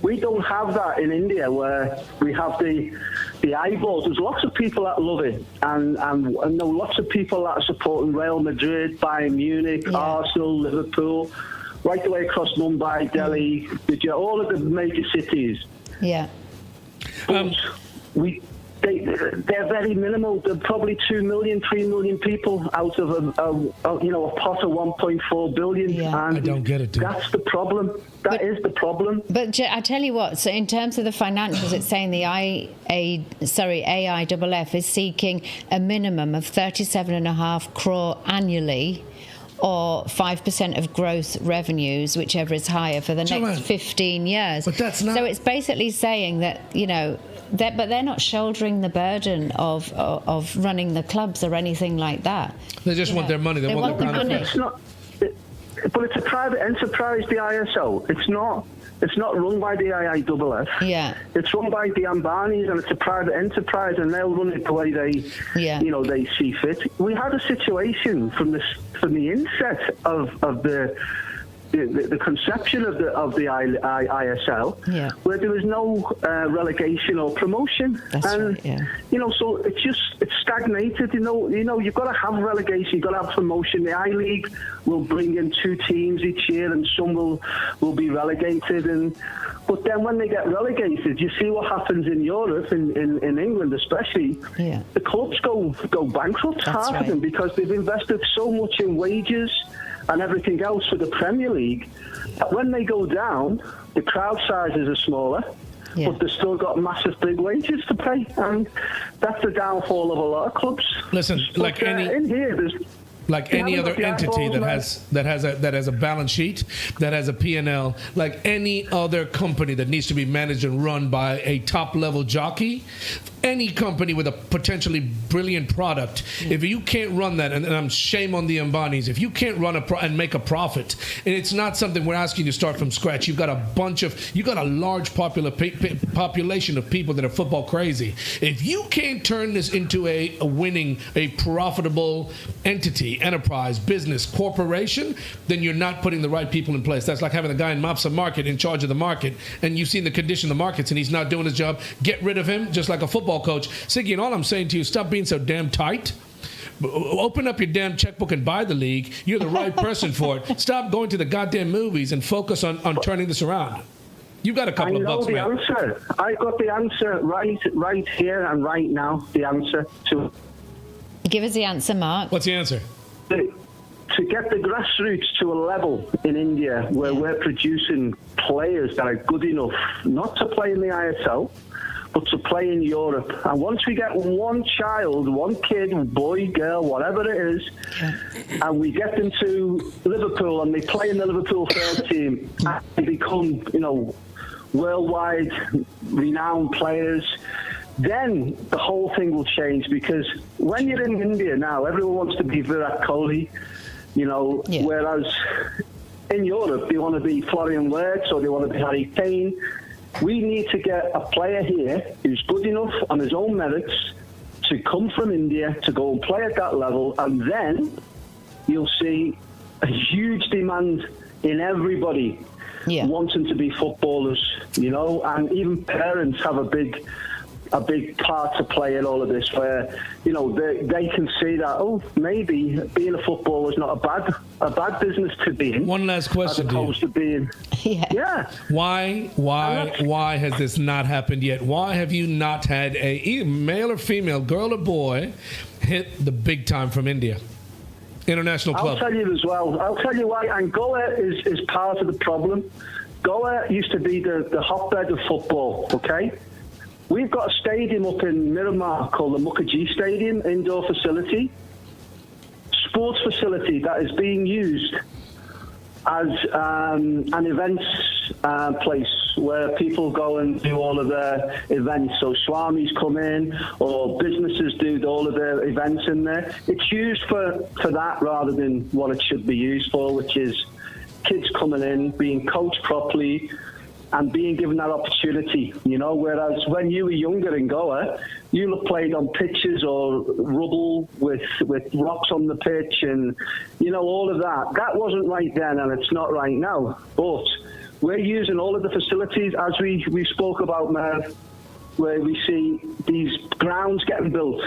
we don't have that in India, where we have the eyeballs. There's lots of people that love it, and I know lots of people that are supporting Real Madrid, Bayern Munich, Arsenal, Liverpool, right the way across Mumbai, Delhi, all of the major cities. Yeah. But they're very minimal. They're probably 2 million, 3 million people out of a pot of 1.4 billion. Yeah. And I don't get it, dude. That's the problem. That is the problem. But I tell you what, so in terms of the financials, it's saying the AIFF is seeking a minimum of 37.5 crore annually, or 5% of gross revenues, whichever is higher, for the next 15 years. But that's not... So it's basically saying that, you know, but they're not shouldering the burden of running the clubs or anything like that. They just want their money. They want their money. But it's a private enterprise, the ISO. It's not run by the IIFF. Yeah. It's run by the Ambanis, and it's a private enterprise, and they'll run it the way they see fit. We had a situation from the inset of the conception of the ISL, where there was no relegation or promotion. That's right, yeah. You know, so it's stagnated. You know, you've got to have relegation, you've got to have promotion. The I-League will bring in 2 teams each year, and some will be relegated. But then when they get relegated, you see what happens in Europe, in England especially. Yeah. The clubs go bankrupt, half of them, because they've invested so much in wages and everything else for the Premier League, that when they go down, the crowd sizes are smaller, but they've still got massive big wages to pay, and that's the downfall of a lot of clubs. Listen, but, in here, there's like any other entity that has a balance sheet, that has a P&L, like any other company that needs to be managed and run by a top-level jockey, any company with a potentially brilliant product, if you can't run that, and I'm shame on the Ambanis, if you can't run and make a profit, and it's not something we're asking you to start from scratch. You've got a large population of people that are football crazy. If you can't turn this into a winning, a profitable entity, enterprise, business, corporation, then you're not putting the right people in place. That's like having a guy in Mopsa Market in charge of the market, and you've seen the condition of the markets, and he's not doing his job. Get rid of him, just like a football coach. Siggy, and all I'm saying to you, stop being so damn tight. Open up your damn checkbook and buy the league. You're the right person for it. Stop going to the goddamn movies and focus on turning this around. You've got a couple of bucks, man. I know the answer. I got the answer right here and right now. The answer to. Give us the answer, Mark. What's the answer? To get the grassroots to a level in India where we're producing players that are good enough not to play in the ISL, but to play in Europe. And once we get one child, one kid, boy, girl, whatever it is, and we get them to Liverpool and they play in the Liverpool first team and they become, worldwide renowned players, then the whole thing will change. Because when you're in India now, everyone wants to be Virat Kohli, whereas in Europe they want to be Florian Wirtz or they want to be Harry Kane. We need to get a player here who's good enough on his own merits to come from India to go and play at that level, and then you'll see a huge demand in everybody wanting to be footballers, and even parents have a big part to play in all of this, where they can see that maybe being a footballer is not a bad business to be in. One last question, as opposed to being why has this not happened yet? Why have you not had either male or female, girl or boy, hit the big time from India? International club. I'll tell you as well. I'll tell you why. And Goa is part of the problem. Goa used to be the hotbed of football. Okay. We've got a stadium up in Miramar called the Mukherjee Stadium, indoor facility, sports facility that is being used as an events place where people go and do all of their events. So swamis come in, or businesses do all of their events in there. It's used for that rather than what it should be used for, which is kids coming in, being coached properly, and being given that opportunity, whereas when you were younger in Goa, you played on pitches or rubble with rocks on the pitch and, all of that. That wasn't right then, and it's not right now. But we're using all of the facilities, as we spoke about, Merv, where we see these grounds getting built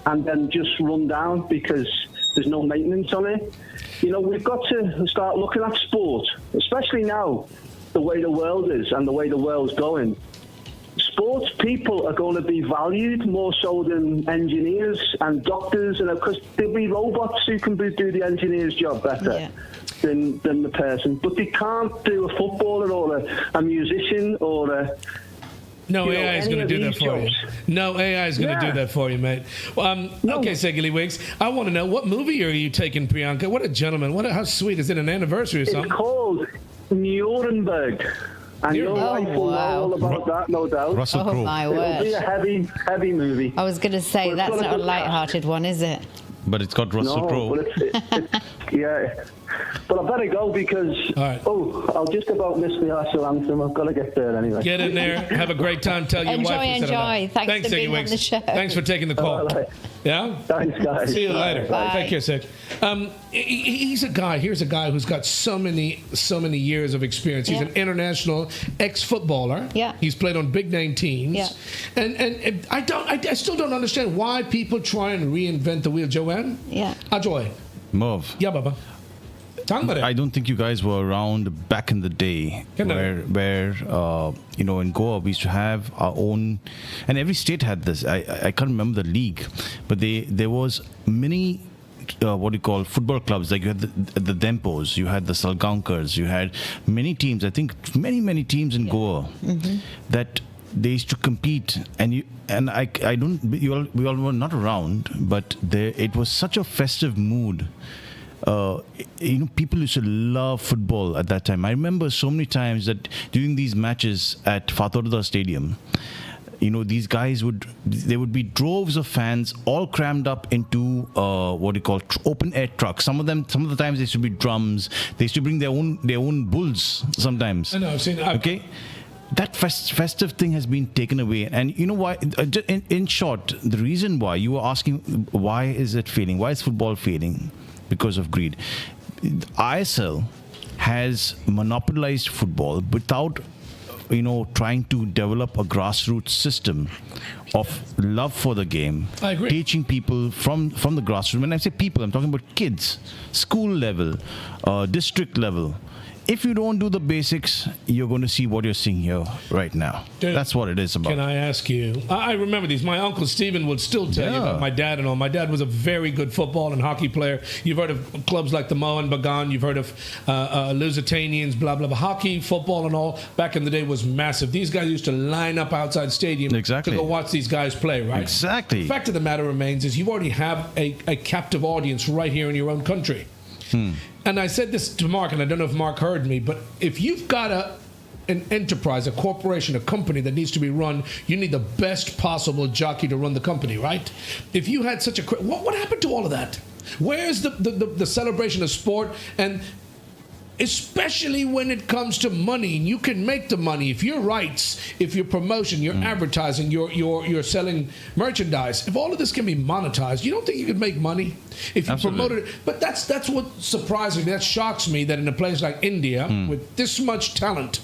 and then just run down because there's no maintenance on it. We've got to start looking at sport, especially now, the way the world is and the way the world's going. Sports people are going to be valued more so than engineers and doctors, and because there'll be robots who can do the engineer's job better than the person. But they can't do a footballer or a musician or a... No AI is going to do that for you. No AI is going to do that for you, mate. Okay, Segili Wiggs, I want to know, what movie are you taking, Priyanka? What a gentleman. How sweet. Is it an anniversary or something? It's called Nuremberg. And your wife will know all about that, no doubt. Russell Crowe. My word. It'll be a heavy movie. I was going to say, that's not a light-hearted one, is it? But it's got Russell Crowe. But it's But I better go because, I'll just about miss the Arsenal anthem. I've got to get there anyway. Get in there. Have a great time. Tell your wife. Enjoy. Thanks for being on the show. Thanks for taking the call. Right. Yeah? Thanks, guys. See you later. Bye. Take care, Sid. Here's a guy who's got so many years of experience. He's an international ex-footballer. Yeah. He's played on big-name teams. Yeah. And I still don't understand why people try and reinvent the wheel. Joanne? Yeah. Ajoy. Merv. Yeah, Baba. I don't think you guys were around back in the day where in Goa we used to have our own, and every state had this. I can't remember the league, but there was many football clubs. Like you had the Dempos, you had the Salgaonkars, you had many teams. I think many teams in Goa that they used to compete, we all were not around, but it was such a festive mood. People used to love football at that time. I remember so many times that during these matches at Fatorda Stadium, these guys would be droves of fans all crammed up into open air trucks. Some of the times they used to be drums. They used to bring their own bulls sometimes. I know. I've seen. Okay. That festive thing has been taken away. And you know why? In short, the reason why you were asking, why is it failing? Why is football failing? Because of greed. ISL has monopolized football without trying to develop a grassroots system of love for the game. I agree. Teaching people from the grassroots. When I say people, I'm talking about kids, school level, district level. If you don't do the basics, you're going to see what you're seeing here right now. That's what it is about. Can I ask you? I remember these. My uncle Stephen would still tell you about my dad and all. My dad was a very good football and hockey player. You've heard of clubs like the Mohun Bagan. You've heard of Lusitanians, blah, blah, blah. Hockey, football and all, back in the day was massive. These guys used to line up outside stadium to go watch these guys play, right? Exactly. The fact of the matter remains is you already have a captive audience right here in your own country. And I said this to Mark, and I don't know if Mark heard me, but if you've got an enterprise, a corporation, a company that needs to be run, you need the best possible jockey to run the company, right? If you had such a... What happened to all of that? Where's the celebration of sport? And especially when it comes to money, you can make the money if your rights, if your promotion, your advertising, you're selling merchandise. If all of this can be monetized, you don't think you could make money if you promoted it? But that's what surprises me. That shocks me that in a place like India, with this much talent,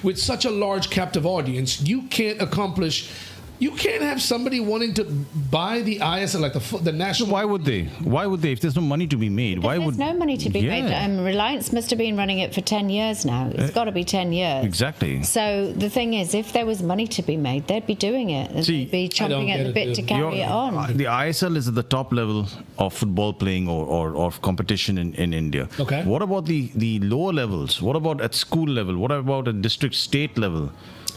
with such a large captive audience, you can't accomplish. You can't have somebody wanting to buy the ISL, like the national... So why would they? Why would they? If there's no money to be made, because there's no money to be made. Reliance must have been running it for 10 years now. It's got to be 10 years. Exactly. So the thing is, if there was money to be made, they'd be doing it. They'd be chomping at the bit to carry it on. The ISL is at the top level of football playing or competition in India. Okay. What about the lower levels? What about at school level? What about at district, state level?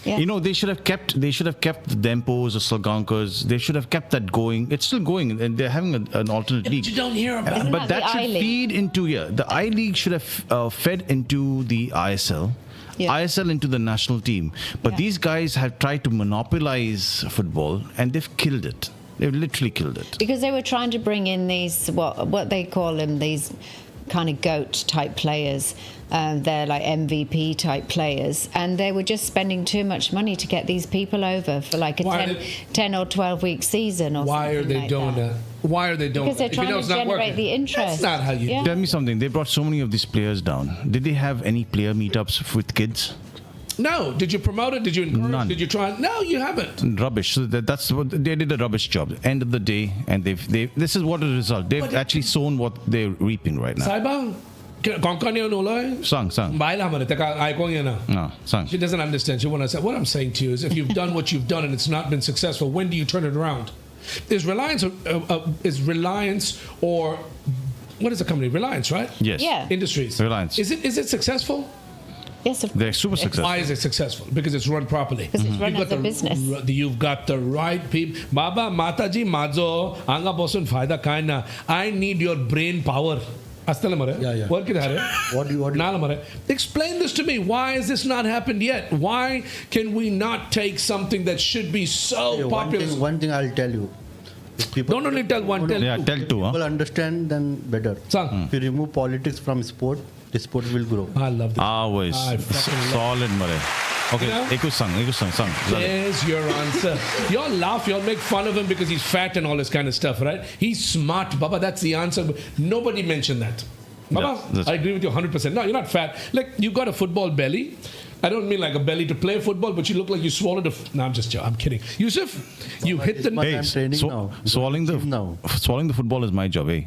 Yeah. They should have kept the Dempos or Salgankars. They should have kept that going. It's still going, and they're having an alternate league. But you don't hear about it. But that should feed into the I League should have fed into the ISL. Yeah. ISL into the national team. But these guys have tried to monopolize football, and they've killed it. They've literally killed it. Because they were trying to bring in these what they call them, these kind of GOAT type players. They're like MVP type players, and they were just spending too much money to get these people over for like a 10 or 12 week season or why something. Are they like doing that? Why are they doing that? Because they're trying to generate the interest. That's not how you Tell me something. They brought so many of these players down. Did they have any player meetups with kids? No. Did you promote it? Did you encourage? None. Did you try? No, you haven't. Rubbish. So that's what they did, a rubbish job. End of the day, and this is what the result. They've actually sown what they're reaping right now. Saiba? Sang. Sang. She doesn't understand. She want to say, what I'm saying to you is, if you've done what you've done and it's not been successful, when do you turn it around? Is Reliance or what is the company? Reliance, right? Yes. Yeah. Industries. Reliance. Is it successful? Yes, of course. They're super successful. Why is it successful? Because it's run properly. Because it's run as a business. You've got the right people. Baba, Mataji, Mazo, Anga Bosun, Faida Kaina. I need your brain power. What do you Explain this to me. Why has this not happened yet? Why can we not take something that should be so popular? One thing I'll tell you. Don't only tell one, tell two. Tell two. People understand, then better. If you remove politics from sport, the sport will grow. I love this. Always. Solid, Mare. Okay, Eku sang. There's your answer. Y'all laugh, y'all make fun of him because he's fat and all this kind of stuff, right? He's smart, Baba, that's the answer. Nobody mentioned that. Baba, I agree with you 100%. No, you're not fat. Like, you've got a football belly. I don't mean like a belly to play football, but you look like you swallowed No, I'm just joking. I'm kidding. Yusuf, you hit the... I'm training now. Swallowing the football is my job, eh?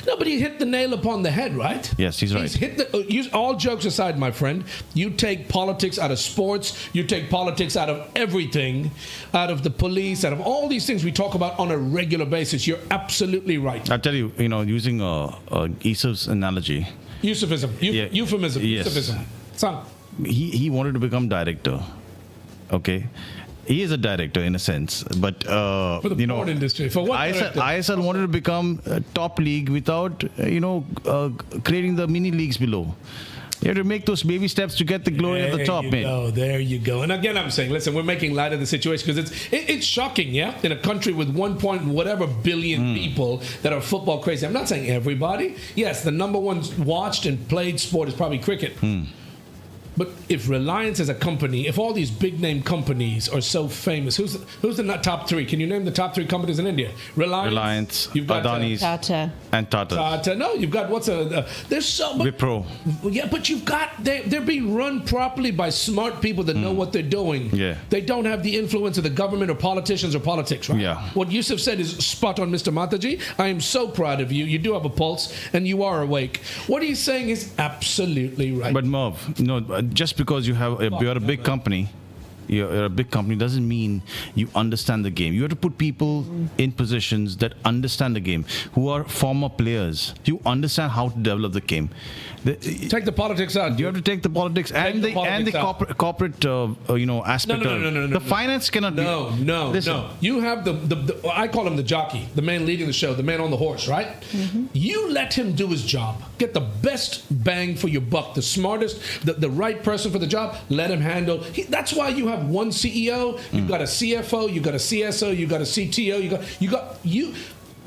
No, but he hit the nail upon the head, right? Yes, he's right. He's hit all jokes aside, my friend, you take politics out of sports, you take politics out of everything, out of the police, out of all these things we talk about on a regular basis. You're absolutely right. I'll tell you, using Yusuf's analogy. Euphemism. Euphemism. Yes. Euphemism. Sang. He wanted to become director. Okay. He is a director in a sense, but for the porn industry, for what? ISL wanted to become a top league without creating the mini leagues below. You have to make those baby steps to get the glory at the top, man. There you go. And again, I'm saying, listen, we're making light of the situation because it's shocking, yeah? In a country with 1 billion people that are football crazy. I'm not saying everybody. Yes, the number one watched and played sport is probably cricket. But if Reliance as a company, if all these big name companies are so famous, who's the top three? Can you name the top three companies in India? Reliance, you've got Adani's, Tata. and Tata. No, you've got there's so much. Wipro. Yeah, but you've got they're being run properly by smart people that know what they're doing. Yeah. They don't have the influence of the government or politicians or politics, right? Yeah. What Yusuf said is spot on, Mr. Mataji. I am so proud of you. You do have a pulse and you are awake. What he's saying is absolutely right. But Merv, just because you're a big company, you're a big company doesn't mean you understand the game. You have to put people in positions that understand the game, who are former players. You understand how to develop the game. Take the politics out. You have to take the politics and the corporate aspect. No. The finance cannot. No. You have the I call him the jockey, the man leading the show, the man on the horse, right? Mm-hmm. You let him do his job. Get the best bang for your buck, the smartest, the right person for the job. Let him handle. That's why you have one CEO. You've got a CFO. You've got a CSO. You've got a CTO. You.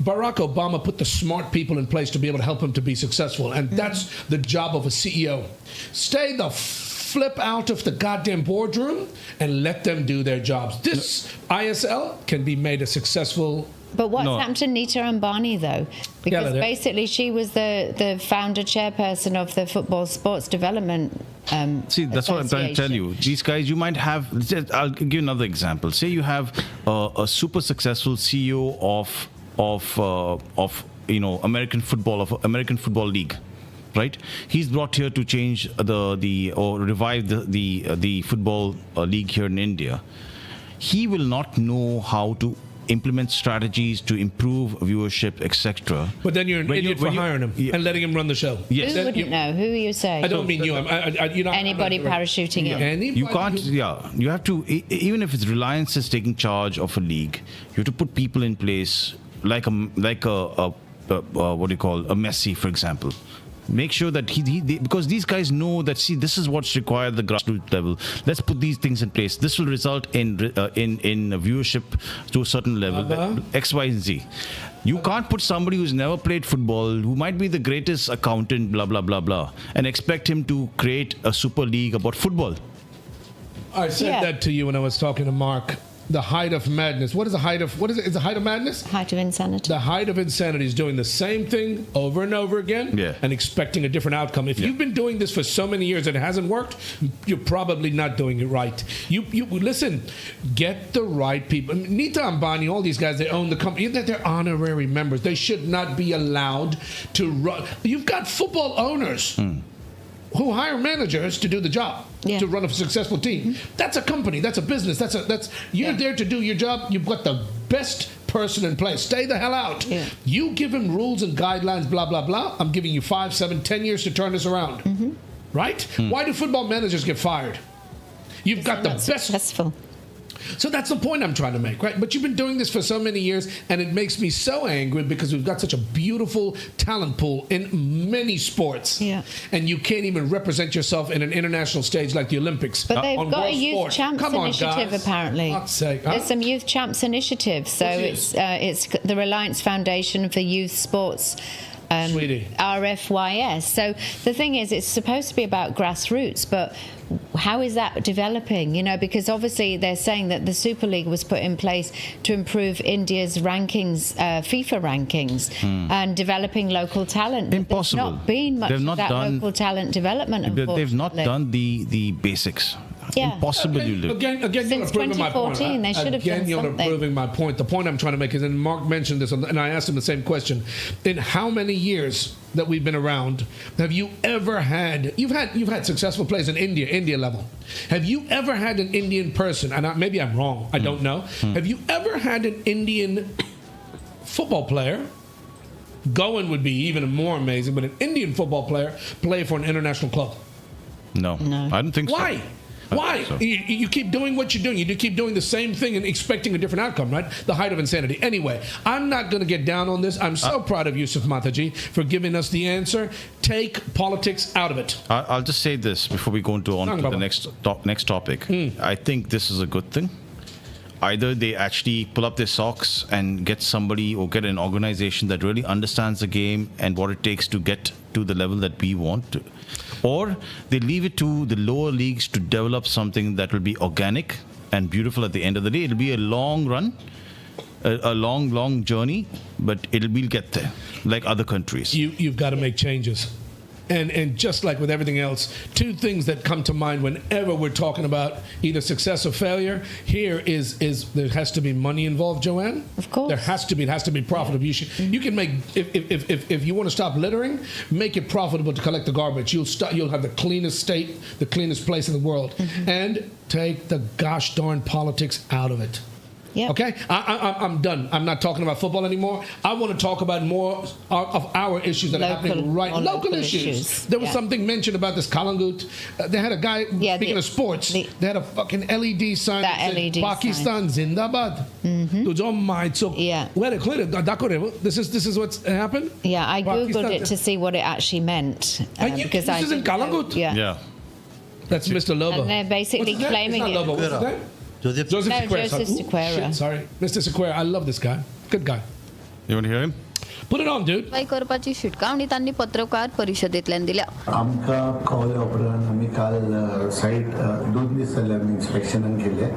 Barack Obama put the smart people in place to be able to help him to be successful. And that's the job of a CEO. Stay the flip out of the goddamn boardroom and let them do their jobs. This ISL can be made a successful... But what's happened to Nita Ambani, though? Because basically she was the founder chairperson of the Football Sports Development See, that's what I'm trying to tell you. These guys, you might have... I'll give you another example. Say you have a super successful CEO of American Football League, right? He's brought here to change or revive the football league here in India. He will not know how to implement strategies to improve viewership, etc. But then you're an idiot for hiring him and letting him run the show. Yes. Who wouldn't know? Who are you saying? I don't mean you. Anybody parachuting in. You can't. You have to. Even if it's Reliance is taking charge of a league, you have to put people in place like a what do you call a Messi, for example. Make sure that because these guys know that this is what's required at the grassroots level. Let's put these things in place. This will result in viewership to a certain level. X, Y, and Z. You can't put somebody who's never played football, who might be the greatest accountant, blah blah blah blah, and expect him to create a super league about football. I said that to you when I was talking to Mark. The height of madness. What is the height of? What is it? Is the height of madness? Height of insanity. The height of insanity is doing the same thing over and over again and expecting a different outcome. If you've been doing this for so many years and it hasn't worked, you're probably not doing it right. You listen. Get the right people. Nita Ambani, all these guys, they own the company. They're honorary members. They should not be allowed to run. You've got football owners. Who hire managers to do the job, to run a successful team. That's a company. That's a business. You're there to do your job. You've got the best person in place. Stay the hell out. Yeah. You give him rules and guidelines, blah, blah, blah. I'm giving you 5, 7, 10 years to turn this around. Mm-hmm. Right? Why do football managers get fired? You've got the best... Successful. So that's the point I'm trying to make, right? But you've been doing this for so many years, and it makes me so angry because we've got such a beautiful talent pool in many sports. Yeah. And you can't even represent yourself in an international stage like the Olympics. But they've got a youth champs initiative, apparently. There's some youth champs initiative. So it's the Reliance Foundation for Youth Sports. RFYS. So the thing is, it's supposed to be about grassroots, but how is that developing? Because obviously they're saying that the Super League was put in place to improve India's rankings, FIFA rankings, and developing local talent. Impossible. There's not been much of that local talent development, unfortunately. They've not done the basics. Yeah. Impossible. Again, since 2014, they should have done something. You're proving my point. The point I'm trying to make is, and Mark mentioned this, and I asked him the same question. In how many years that we've been around, have you ever had? You've had successful players in India level. Have you ever had an Indian person? And maybe I'm wrong. I don't know. Have you ever had an Indian football player? Goan would be even more amazing, but an Indian football player play for an international club? No. I don't think so. Why? Why? So. You keep doing what you're doing. You keep doing the same thing and expecting a different outcome, right? The height of insanity. Anyway, I'm not going to get down on this. I'm so proud of Yusuf Mataji for giving us the answer. Take politics out of it. I'll just say this before we go on to the next topic. I think this is a good thing. either they actually pull up their socks and get somebody or get an organization that really understands the game and what it takes to get to the level that we want to, or they leave it to the lower leagues to develop something that will be organic and beautiful at the end of the day. It'll be a long run, a long journey, but we'll get there like other countries. You've got to make changes. And just like with everything else, two things that come to mind whenever we're talking about either success or failure, here is there has to be money involved, Joanne. Of course. There has to be. It has to be profitable. You can make, if you want to stop littering, make it profitable to collect the garbage. You'll have the cleanest state, the cleanest place in the world. And take the gosh darn politics out of it. Yep. Okay, I'm done. I'm not talking about football anymore. I want to talk about more of our issues that are happening right now. Local issues. There was something mentioned about this Calangute. They had a guy, speaking of sports, they had a fucking LED sign that said, Pakistan Zindabad. This is what's happened? Yeah, I Googled it to see what it actually meant. Because this is in Calangute? Yeah. That's Mr. Lobo. And they're basically claiming it. Lobo. What's his name? Joseph Sequeira. Sorry. Mr. Sequeira. I love this guy. Good guy. You want to hear him? Put it on, dude. करपाची शिटकावणी त्यांनी पत्रकार परिषदेंतल्यान दिल्या आमकां कळ्ळ्या उपरांत आमी काल सायट 2 दीस जाले आमी इन्स्पेक्शनाक गेले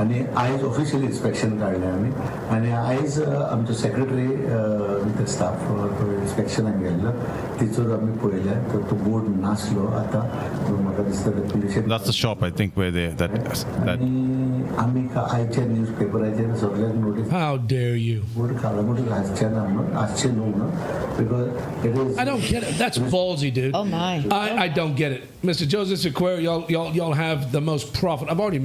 आनी आयज ऑफिशियल इन्स्पेक्शन काडलें आमी आनी आयज आमचो सेक्रेटरी स्टाफ तो इन्स्पेक्शनाक गेल्लो तिचोर आमी पळयलें तो बोर्ड नासलो आतां म्हाका दिसता पुलिशेन That's the shop, I think, where that आमी आयच्या न्यूजपेपराचेर सगळ्याक notice How dare you? Board काळामुटी आसचें ना म्हणून आसचें because it is. I don't get it. That's ballsy, dude. Oh my! I don't get it, Mr. Joseph Sequeira. Y'all have the most profit. I've already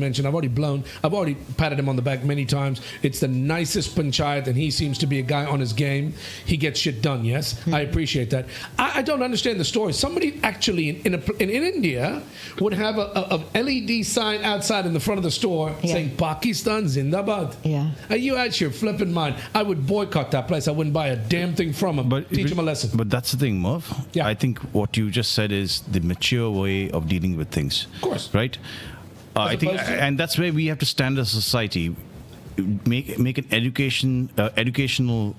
patted him on the back many times. It's the nicest panchayat, and he seems to be a guy on his game. He gets shit done. Yes, I appreciate that. I don't understand the story. Somebody actually in India would have a LED sign outside in the front of the store saying Pakistan Zindabad. Yeah. Are you out your flipping mind? I would boycott that place. I wouldn't buy a damn thing from him. But teach him a lesson. But that's the thing, Merv. Yeah. I think what you just said is the mature way of dealing with things. Of course. Right? I think, and that's where we have to stand as a society. Make an educational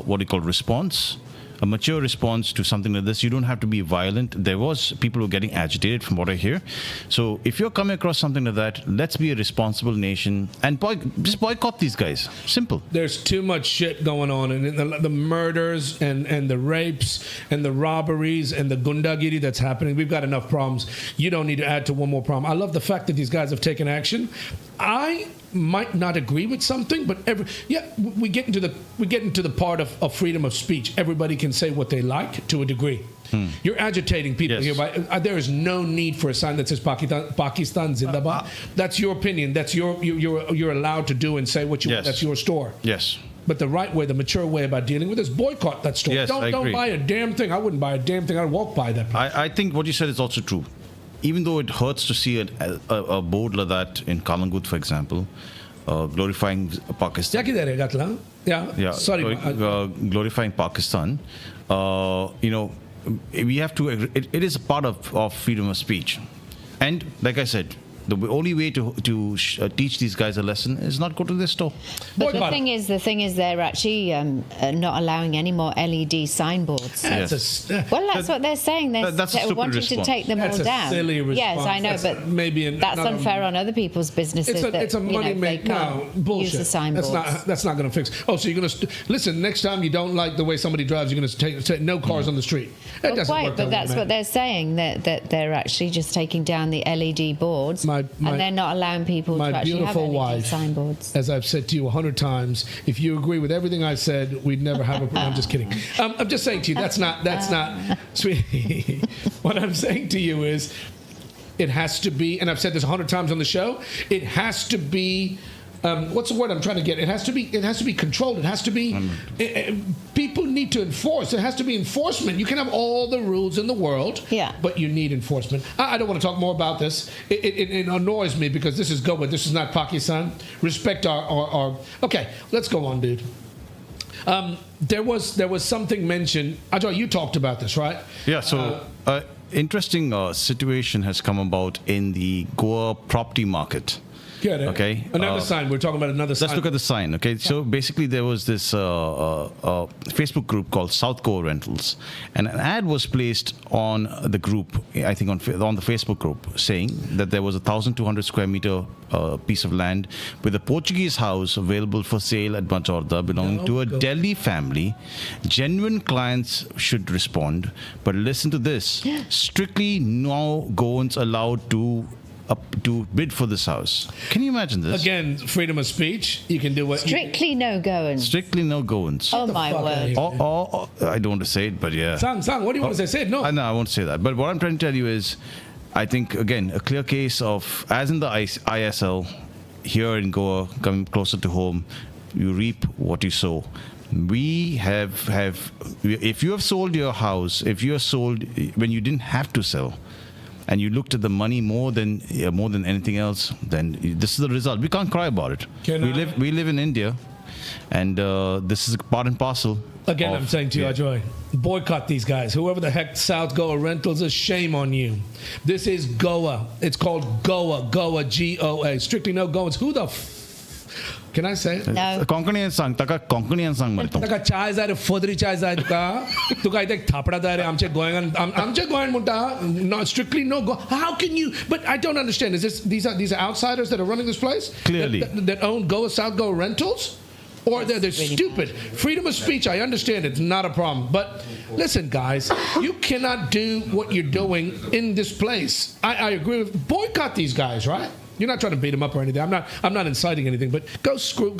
what do you call response. A mature response to something like this. You don't have to be violent. There was people who were getting agitated from what I hear. So if you're coming across something like that, let's be a responsible nation and just boycott these guys. Simple. There's too much shit going on, and the murders and the rapes and the robberies and the gundagiri that's happening. We've got enough problems. You don't need to add to one more problem. I love the fact that these guys have taken action. I might not agree with something, but we get into the part of freedom of speech. Everybody can say what they like to a degree. You're agitating people here. There is no need for a sign that says Pakistan Zindabad. That's your opinion. That's you're allowed to do and say what you want. That's your store. Yes. But the right way, the mature way about dealing with it is boycott that store. Yes, don't buy a damn thing. I wouldn't buy a damn thing. I'd walk by that place. I think what you said is also true. Even though it hurts to see a board like that in Calangute, for example, glorifying Pakistan. Sorry. Glorifying Pakistan. We have to. It is a part of freedom of speech, and like I said, the only way to teach these guys a lesson is not go to their store. But the thing is, they're actually not allowing any more LED signboards. That's what they're saying. They're wanting to take them all down. That's a silly response. Yes, I know, but that's unfair on other people's businesses. It's a money make. No, bullshit. Use the signboards. That's not going to fix. Oh, so you're going to listen next time you don't like the way somebody drives, you're going to take no cars on the street. That doesn't work. But that's what they're saying. That they're actually just taking down the LED boards. And they're not allowing people to actually have LED signboards. As I've said to you 100 times, if you agree with everything I said, we'd never have a... I'm just kidding. I'm just saying to you, that's not... Sweetie, what I'm saying to you is, it has to be, and I've said this 100 times on the show, it has to be... what's the word I'm trying to get? It has to be controlled. It has to be. People need to enforce. There has to be enforcement. You can have all the rules in the world, but you need enforcement. I don't want to talk more about this. It annoys me because this is Goa. This is not Pakistan. Respect our. Okay, let's go on, dude. There was something mentioned. Ajay, you talked about this, right? Yeah. So, interesting situation has come about in the Goa property market. Get it. Okay. Another sign. We're talking about another sign. Let's look at the sign. Okay. So basically, there was this Facebook group called South Goa Rentals, and an ad was placed on the group. I think on the Facebook group, saying that there was a 1,200 square meter piece of land with a Portuguese house available for sale at Majorda, belonging to a Delhi family. Genuine clients should respond, but listen to this: strictly no Goans allowed to bid for this house. Can you imagine this? Again, freedom of speech. You can do what. Strictly no goans. Strictly no Goans. Oh my word. I don't want to say it, but yeah. Sang, what do you want to say? Say it. No. No, I won't say that. But what I'm trying to tell you is, I think, again, a clear case of, as in the ISL, here in Goa, coming closer to home, you reap what you sow. We have if you have sold your house, if you have sold when you didn't have to sell, and you looked at the money more than anything else, then this is the result. We can't cry about it. We live in India, and this is part and parcel. Again, I'm saying to you, Ajoy, boycott these guys. Whoever the heck South Goa Rentals is, shame on you. This is Goa. It's called Goa, Goa. Strictly no Goans. Who the can I say it? No. Konkani sang म्हणतो. Taka chai जाय रे फोदरी chai जाय तुका इथे थापडा जाय रे आमचे गोंयान म्हणटा. No, strictly no go. How can you? But I don't understand. Is these are outsiders that are running this place? Clearly. That own Goa South Goa Rentals? Or they're stupid. Freedom of speech, I understand it's not a problem. But listen, guys, you cannot do what you're doing in this place. I agree with boycott these guys, right? You're not trying to beat them up or anything. I'm not inciting anything, but go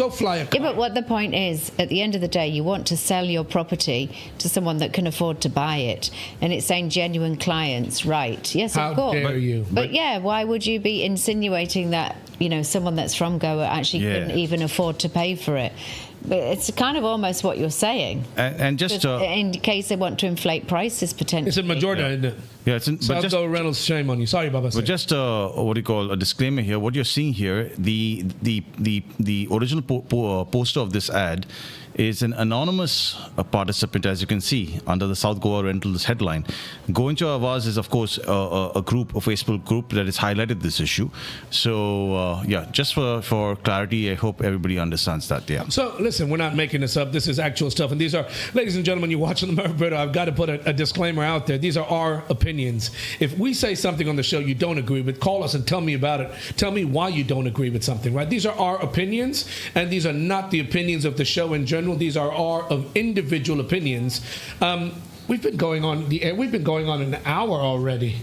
fly a car. Yeah, but what the point is, at the end of the day, you want to sell your property to someone that can afford to buy it. And it's saying genuine clients, right? Yes, of course. How dare you? But yeah, why would you be insinuating that, someone that's from Goa actually couldn't even afford to pay for it? But it's kind of almost what you're saying. And just in case they want to inflate prices potentially. It's in Majorda, isn't it? Yeah, it's in South Goa Reynolds. Shame on you. Sorry, Baba. But just what do you call a disclaimer here? What you're seeing here, the original poster of this ad is an anonymous participant, as you can see under the South Goa Rentals headline. Goincha Avaz is, of course, a Facebook group that has highlighted this issue. So just for clarity, I hope everybody understands that. Yeah. So listen, we're not making this up. This is actual stuff, and these are, ladies and gentlemen, you're watching the Merv Britto. I've got to put a disclaimer out there. These are our opinions. If we say something on the show you don't agree with, call us and tell me about it. Tell me why you don't agree with something. Right? These are our opinions, and these are not the opinions of the show in general. These are our individual opinions. We've been going on the air. We've been going on an hour already.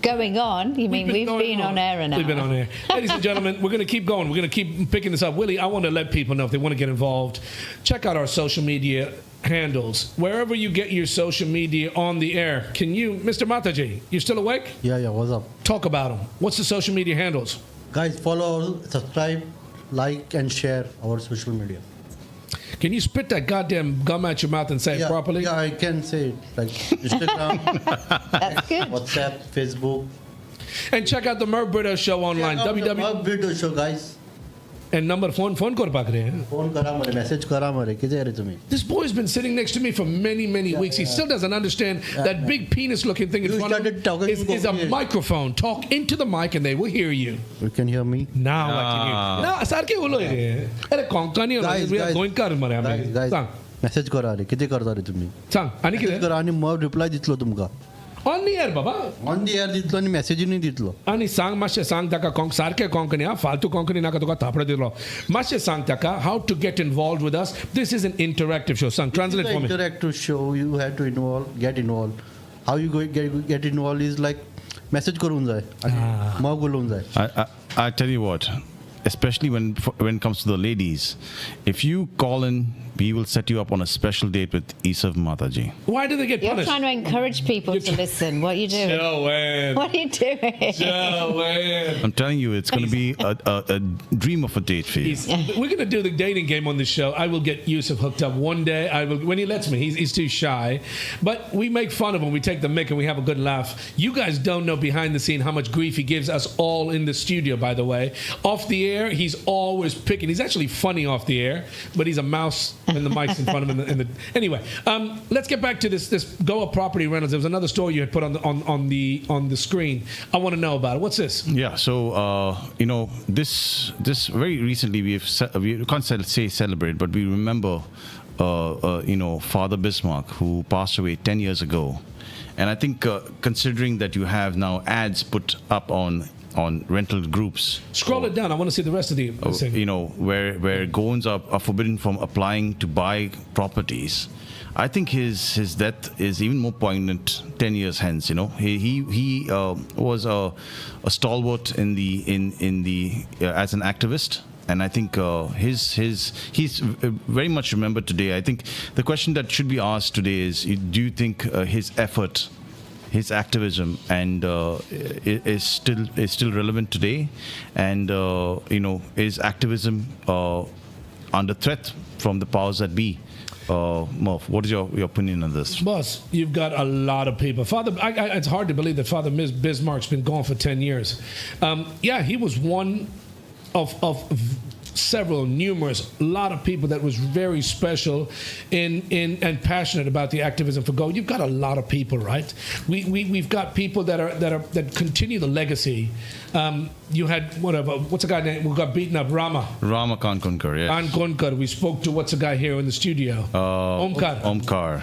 Going on? You mean we've been on air an hour? We've been on air. Ladies and gentlemen, we're going to keep going. We're going to keep picking this up. Willie, I want to let people know if they want to get involved. Check out our social media handles. Wherever you get your social media on the air. Can you, Mr. Mataji, you still awake? Yeah, what's up? Talk about them. What's the social media handles? Guys, follow, subscribe, like, and share our social media. Can you spit that goddamn gum out your mouth and say it properly? Yeah, I can say it. Like Instagram, That's good. WhatsApp, Facebook. And check out the Merv Britto Show online. Merv Britto Show, guys. And number phone kar pakre. Phone kara mare, message kara mare. Kide are tumi? This boy's been sitting next to me for many weeks. He still doesn't understand that big penis-looking thing in front of him is a microphone. Talk into the mic and they will hear you. You can hear me? Now I can hear you. Now, sarke ulo ire. Are konkani we are going kar mare. Guys, message kara re. Kide karta re tumi? Sang, ani kide? Message kara ani Merv reply ditlo tumka. On the air, Baba. On the air ditlo ani message nahi ditlo. Ani sang mashe sang taka sarke konkani faltu konkani naka toka thapra ditlo. Mashe sang taka how to get involved with us. This is an interactive show. Sang, translate for me. Interactive show. You have to get involved. How you get involved is like message karun jai. Merv bolun jai. I tell you what, especially when it comes to the ladies, if you call in, we will set you up on a special date with Isav Mataji. Why do they get punished? You're trying to encourage people to listen. What are you doing? Joanne. What are you doing? Joanne. I'm telling you, it's going to be a dream of a date for you. We're going to do the dating game on this show. I will get Yusuf hooked up one day. I will, when he lets me. He's too shy. But we make fun of him. We take the mick and we have a good laugh. You guys don't know behind the scene how much grief he gives us all in the studio, by the way. Off the air, he's always picking. He's actually funny off the air, but he's a mouse when the mic's in front of him. Anyway, let's get back to this Goa property rentals. There was another story you had put on the screen. I want to know about it. What's this? Yeah, so this very recently we can't say celebrate, but we remember Father Bismarck, who passed away 10 years ago. And I think considering that you have now ads put up on rental groups. Scroll it down. I want to see the rest of the thing. Where Goans are forbidden from applying to buy properties. I think his death is even more poignant 10 years hence. He was a stalwart in the as an activist. And I think he's very much remembered today. I think the question that should be asked today is: do you think his effort, his activism, and is still relevant today? And is activism under threat from the powers that be? Merv, what is your opinion on this? Boss, you've got a lot of people. It's hard to believe that Father Bismarck's been gone for 10 years. He was one of numerous, a lot of people that was very special and passionate about the activism for Goa. You've got a lot of people, right? We've got people that continue the legacy. You had what's a guy named who got beaten up? Rama Kankunkar, yes. Kankunkar. We spoke to what's a guy here in the studio? Omkar.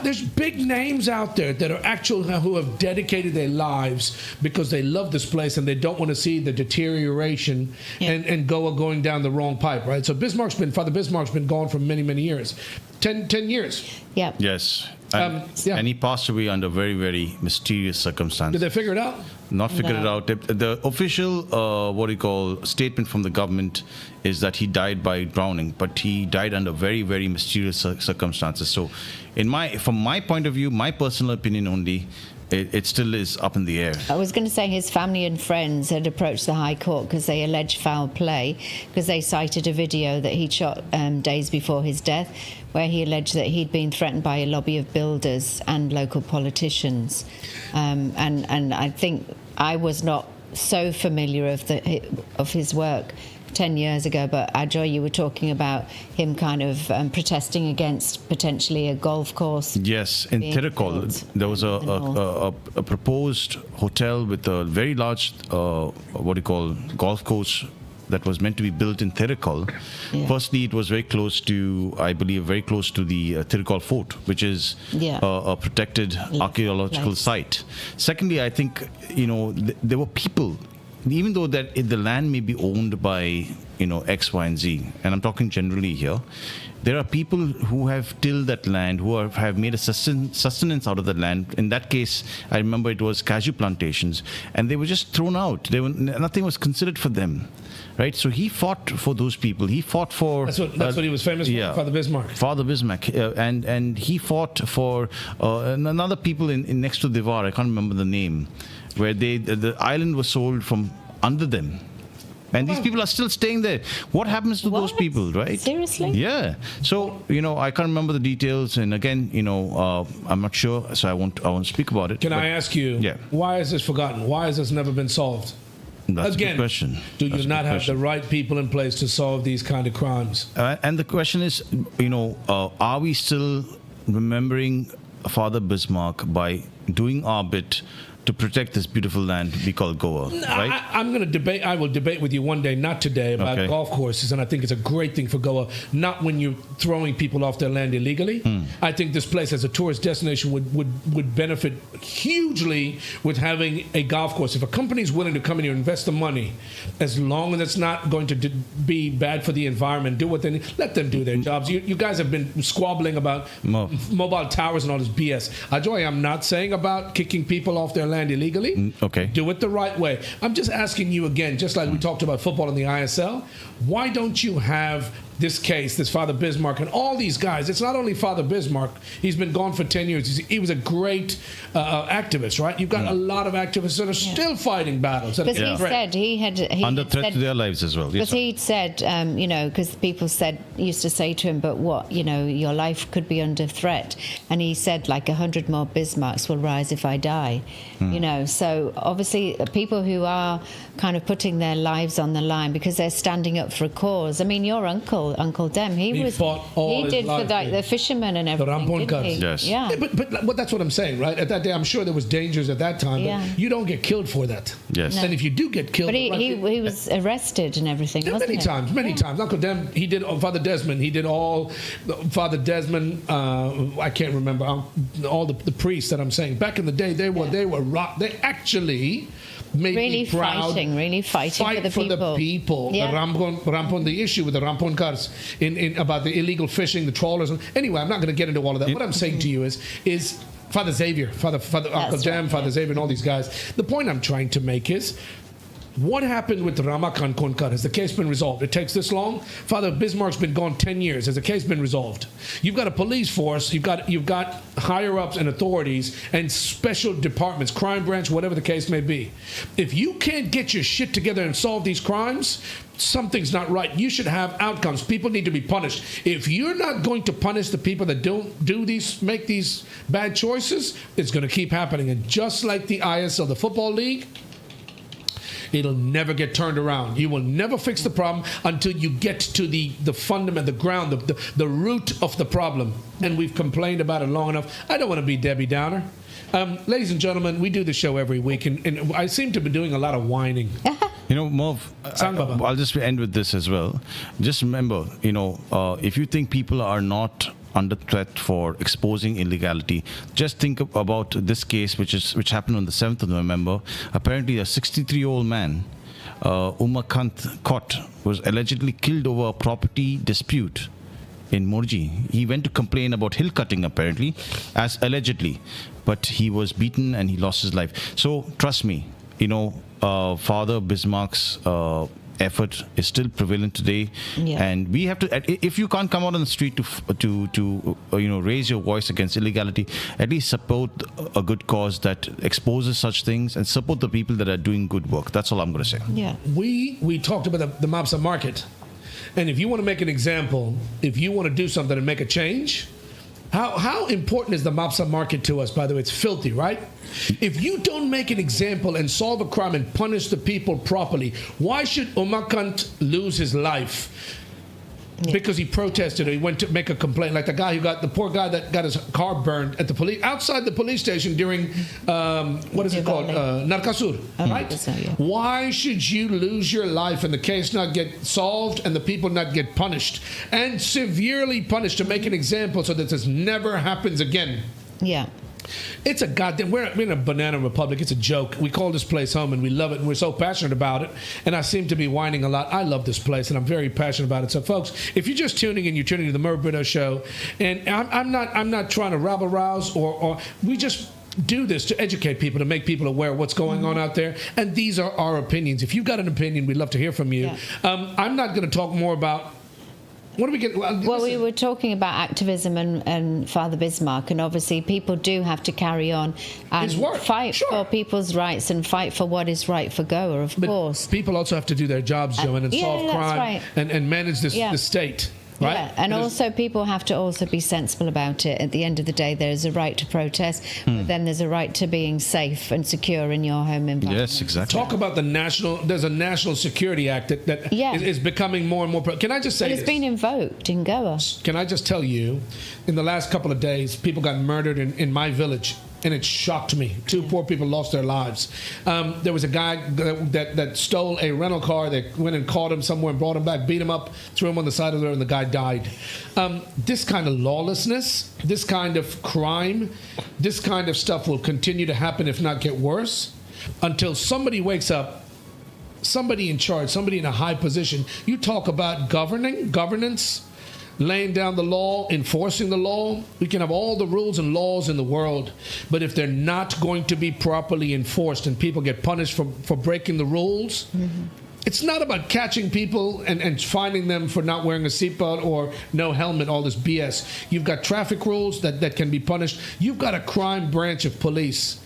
There's big names out there that are who have dedicated their lives because they love this place and they don't want to see the deterioration and Goa going down the wrong pipe, right? So Father Bismarck's been gone for many, many years. 10 years. Yeah. Yes. And he passed away under very, very mysterious circumstances. Did they figure it out? Not figured it out. The official, statement from the government is that he died by drowning, but he died under very, very mysterious circumstances. So, from my point of view, my personal opinion only, it still is up in the air. I was going to say his family and friends had approached the High Court because they alleged foul play because they cited a video that he'd shot days before his death where he alleged that he'd been threatened by a lobby of builders and local politicians. And I think I was not so familiar of his work 10 years ago, but Ajoy, you were talking about him kind of protesting against potentially a golf course. Yes, in Tirukol, there was a proposed hotel with a very large, golf course that was meant to be built in Tirukol. Yeah. Firstly, it was very close to the Tirukol Fort, which is a protected archaeological site. Secondly, I think, there were people, even though that the land may be owned by X, Y, and Z, and I'm talking generally here, there are people who have tilled that land, who have made a sustenance out of the land. In that case, I remember it was cashew plantations, and they were just thrown out. Nothing was considered for them, right? So he fought for those people. He fought for... That's what he was famous for, Father Bismarck. Father Bismarck. And he fought for another people in next to Devar, I can't remember the name, where the island was sold from under them. And these people are still staying there. What happens to those people, right? Seriously? Yeah. So, I can't remember the details. And again, I'm not sure, so I won't speak about it. Can I ask you, why is this forgotten? Why has this never been solved? That's a good question. Do you not have the right people in place to solve these kind of crimes? And the question is, are we still remembering Father Bismarck by doing our bit to protect this beautiful land we call Goa, right? I will debate with you one day, not today, about golf courses, and I think it's a great thing for Goa, not when you're throwing people off their land illegally. I think this place as a tourist destination would benefit hugely with having a golf course. If a company is willing to come in here and invest the money, as long as it's not going to be bad for the environment, do what they need, let them do their jobs. You guys have been squabbling about mobile towers and all this BS. Ajoy, I'm not saying about kicking people off their land illegally. Do it the right way. I'm just asking you again, just like we talked about football in the ISL, why don't you have this case, this Father Bismarck, and all these guys? It's not only Father Bismarck. He's been gone for 10 years. He was a great activist, right? You've got a lot of activists that are still fighting battles. Because he said he under threat to their lives as well. Because he'd said, because people used to say to him, but what, your life could be under threat. And he said, 100 more Bismarcks will rise if I die. So obviously people who are kind of putting their lives on the line because they're standing up for a cause. I mean, your uncle Uncle Dem. He fought all his did life, for the fishermen and everything. Rampon didn't he? Yes. Yeah. But that's what I'm saying, right? At that day, I'm sure there was dangers at that time, Yeah. but you don't get killed for that. Yes. No. And if you do get killed, But he was arrested and everything, wasn't many he? times, many times. Uncle Dem, he did Father Desmond. He did all Father Desmond. I can't remember all the priests that I'm saying. Back in the day, they actually made Really me proud. fighting for the people. Yeah. Rampon, the issue with the Rampon cars about the illegal fishing, the trawlers. Anyway, I'm not going to get into all of that. What I'm saying to you is Father Xavier, Father Uncle Dem, Father Xavier, and all these guys. The point I'm trying to make is, what happened with Ramakan Konkar? Has the case been resolved? It takes this long? Father Bismarck's been gone 10 years. Has the case been resolved? You've got a police force, you've got higher-ups and authorities and special departments, crime branch, whatever the case may be. If you can't get your shit together and solve these crimes, something's not right. You should have outcomes. People need to be punished. If you're not going to punish the people that don't make these bad choices, it's going to keep happening. And just like the ISL, the Football League, it'll never get turned around. You will never fix the problem until you get to the fundament, the ground, the root of the problem. And we've complained about it long enough. I don't want to be Debbie Downer. Ladies and gentlemen, we do the show every week, and I seem to be doing a lot of whining. Merv, I'll just end with this as well. Just remember, if you think people are not under threat for exposing illegality, just think about this case which happened on the 7th of November. Apparently a 63-year-old man, Umakant Kot, was allegedly killed over a property dispute in Morji. He went to complain about hill cutting, apparently, as allegedly, but he was beaten and he lost his life. So trust me, Father Bismarck's effort is still prevalent today, and we have to. If you can't come out on the street to raise your voice against illegality, at least support a good cause that exposes such things and support the people that are doing good work. That's all I'm going to say. Yeah, we talked about the Mapsa market, and if you want to make an example, if you want to do something and make a change. How important is the Mapsa market to us, by the way? It's filthy, right? If you don't make an example and solve a crime and punish the people properly, why should Umakant lose his life? Because he protested or he went to make a complaint, like the poor guy that got his car burned at the outside the police station during what is it called, Narkasur, right? Why should you lose your life and the case not get solved and the people not get punished and severely punished to make an example so that this never happens again? Yeah. It's a goddamn, we're in a banana republic. It's a joke. We call this place home and we love it and we're so passionate about it. And I seem to be whining a lot. I love this place and I'm very passionate about it. So folks, if you're just tuning in, you're tuning to the Merv Britto show, and I'm not trying to rabble rouse or we just do this to educate people, to make people aware of what's going on out there. And these are our opinions. If you've got an opinion, we'd love to hear from you. Yeah. I'm not going to talk more about. What do we get? Well, we were talking about activism and Father Bismarck, and obviously people do have to carry on and fight for people's rights and fight for what is right for Goa, of course. People also have to do their jobs, Joanne, and solve crime and manage the state. Right? Yeah, and also people have to also be sensible about it. At the end of the day, there's a right to protest, but then there's a right to being safe and secure in your home environment. Yes, exactly. Talk about there's a National Security Act that is becoming more and more. Can I just say it's been invoked in Goa. Can I just tell you, in the last couple of days, people got murdered in my village. And it shocked me. 2 poor people lost their lives. There was a guy that stole a rental car. They went and caught him somewhere and brought him back, beat him up, threw him on the side of the road, and the guy died. This kind of lawlessness, this kind of crime, this kind of stuff will continue to happen, if not get worse, until somebody wakes up, somebody in charge, somebody in a high position. You talk about governance, laying down the law, enforcing the law. We can have all the rules and laws in the world, but if they're not going to be properly enforced and people get punished for breaking the rules, it's not about catching people and finding them for not wearing a seatbelt or no helmet, all this BS. You've got traffic rules that can be punished. You've got a crime branch of police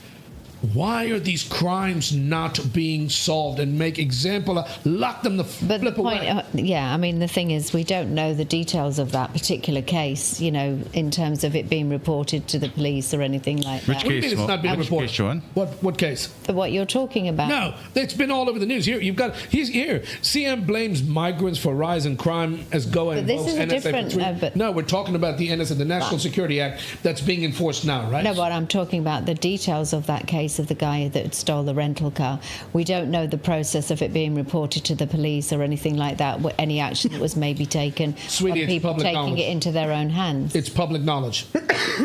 Why are these crimes not being solved and make example? Lock them the flip away. Yeah, I mean, the thing is, we don't know the details of that particular case, you know, in terms of it being reported to the police or anything like that. Which case? It's not being reported. Case, Joanne? What case? What you're talking about? No, it's been all over the news. He's here. CM blames migrants for rise in crime as Goa invokes this is a different. No, we're talking about the NSA, the National Security Act, that's being enforced now, right? No, but I'm talking about the details of that case of the guy that stole the rental car. We don't know the process of it being reported to the police or anything like that. Any action that was maybe taken, Sweetie, or people taking knowledge. it into their own hands. It's public knowledge.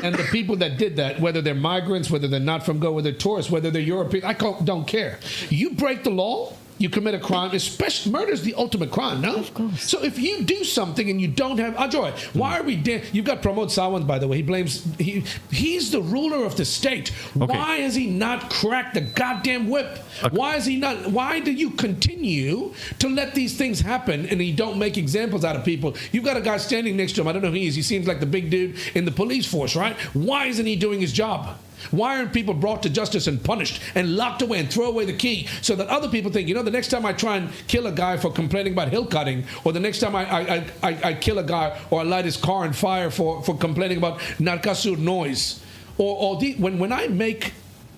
And the people that did that, whether they're migrants, whether they're not from Goa, whether they're tourists, whether they're European, I don't care. You break the law, you commit a crime, especially murder is the ultimate crime, no? Of course. So if you do something and you don't have Ajoy, why are we you've got Pramod Sawant, by the way. He blames he's the ruler of the state. Okay. Why has he not cracked the goddamn whip? Okay. Why do you continue to let these things happen and you don't make examples out of people? You've got a guy standing next to him, I don't know who he is, he seems like the big dude in the police force, right? Why isn't he doing his job? Why aren't people brought to justice and punished and locked away and throw away the key so that other people think, you know, the next time I try and kill a guy for complaining about hill cutting, or the next time I kill a guy or I light his car on fire for complaining about narkasur noise, when I make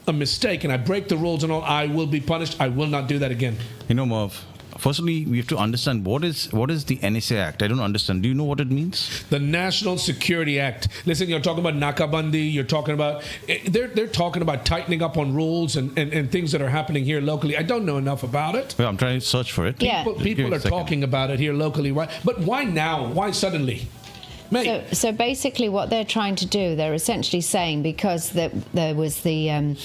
a mistake and I break the rules and all, I will be punished. I will not do that again. You know, Merv, firstly, we have to understand what is the NSA Act. I don't understand. Do you know what it means? The National Security Act. Listen, you're talking about Nakabandi. You're talking about they're talking about tightening up on rules and things that are happening here locally. I don't know enough about it. Well, I'm trying to search for it. People are talking about it here locally, right? But why now? Why suddenly? So basically, what they're trying to do, they're essentially saying, because there was the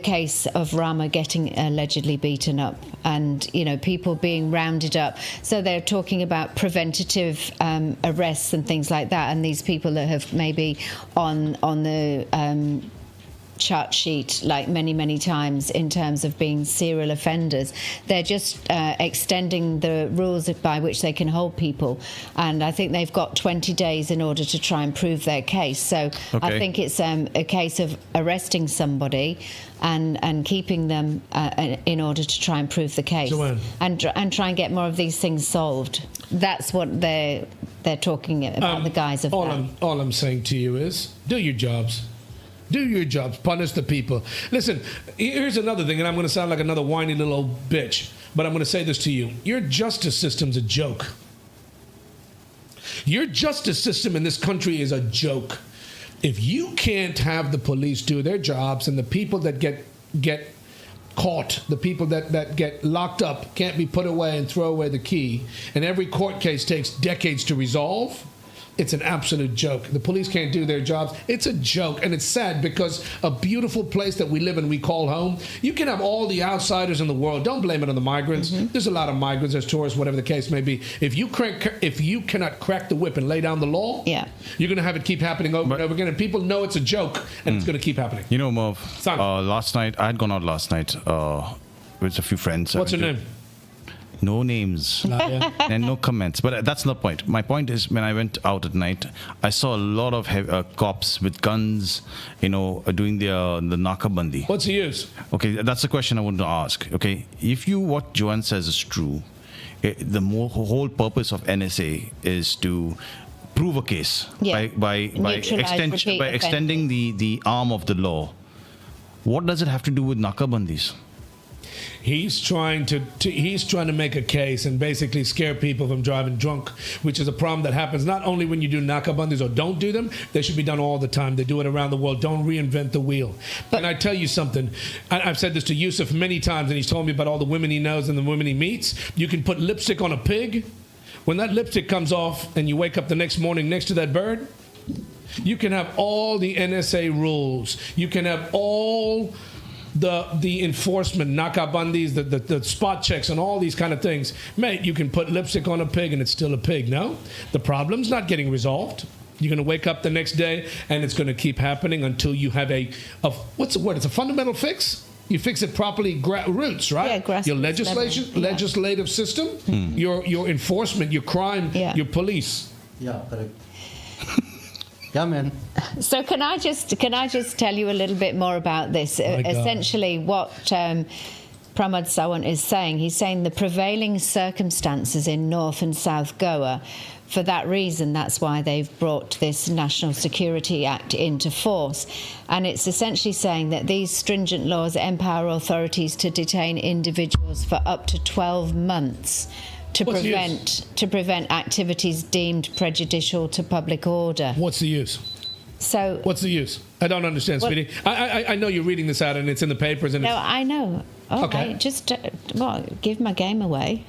case of Rama getting allegedly beaten up, and people being rounded up. So they're talking about preventative arrests and things like that. And these people that have maybe on the chart sheet like many times in terms of being serial offenders, they're just extending the rules by which they can hold people, and I think they've got 20 days in order to try and prove their case. So I think it's a case of arresting somebody and keeping them in order to try and prove the case, and try and get more of these things solved. That's what they're talking about, the guise of that. All I'm saying to you is, do your jobs. Do your jobs. Punish the people. Listen, here's another thing, and I'm going to sound like another whiny little old bitch, but I'm going to say this to you. Your justice system's a joke. Your justice system in this country is a joke. If you can't have the police do their jobs, and the people that get caught, the people that get locked up can't be put away and throw away the key, and every court case takes decades to resolve, it's an absolute joke. The police can't do their jobs. It's a joke, and it's sad, because a beautiful place that we live in, we call home, you can have all the outsiders in the world. Don't blame it on the migrants. Mm-hmm. There's a lot of migrants, there's tourists, whatever the case may be. If you cannot crack the whip and lay down the law, you're going to have it keep happening over and over again, and people know it's a joke, and it's going to keep happening. You know, Merv, last night, I had gone out last night with a few friends. What's your name? No names and no comments. But that's not the point. My point is, when I went out at night, I saw a lot of cops with guns, doing the nakabandi. What's the use? Okay, that's the question I want to ask. Okay, if what Joanne says is true, the whole purpose of NSA is to prove a case by extending the arm of the law. What does it have to do with nakabandis? He's trying to make a case and basically scare people from driving drunk, which is a problem that happens not only when you do nakabandis or don't do them. They should be done all the time. They do it around the world. Don't reinvent the wheel. And I tell you something, I've said this to Yusuf many times, and he's told me about all the women he knows and the women he meets. You can put lipstick on a pig. When that lipstick comes off and you wake up the next morning next to that bird, you can have all the NSA rules. You can have all the enforcement, nakabandis, the spot checks, and all these kind of things. Mate, you can put lipstick on a pig and it's still a pig. No, the problem's not getting resolved. You're going to wake up the next day and it's going to keep happening until you have what's the word? It's a fundamental fix. You fix it properly, roots, right? Yeah, your legislative system, your enforcement, your crime, your police. Yeah, correct. Yeah, man. So can I just tell you a little bit more about this? Essentially, what Pramod Sawant is saying, he's saying the prevailing circumstances in North and South Goa. For that reason, that's why they've brought this National Security Act into force. And it's essentially saying that these stringent laws empower authorities to detain individuals for up to 12 months to prevent activities deemed prejudicial to public order. What's the use? So what's the use? I don't understand, sweetie. I know you're reading this out and it's in the papers. And no, I know. Oh, okay. Just give my game away.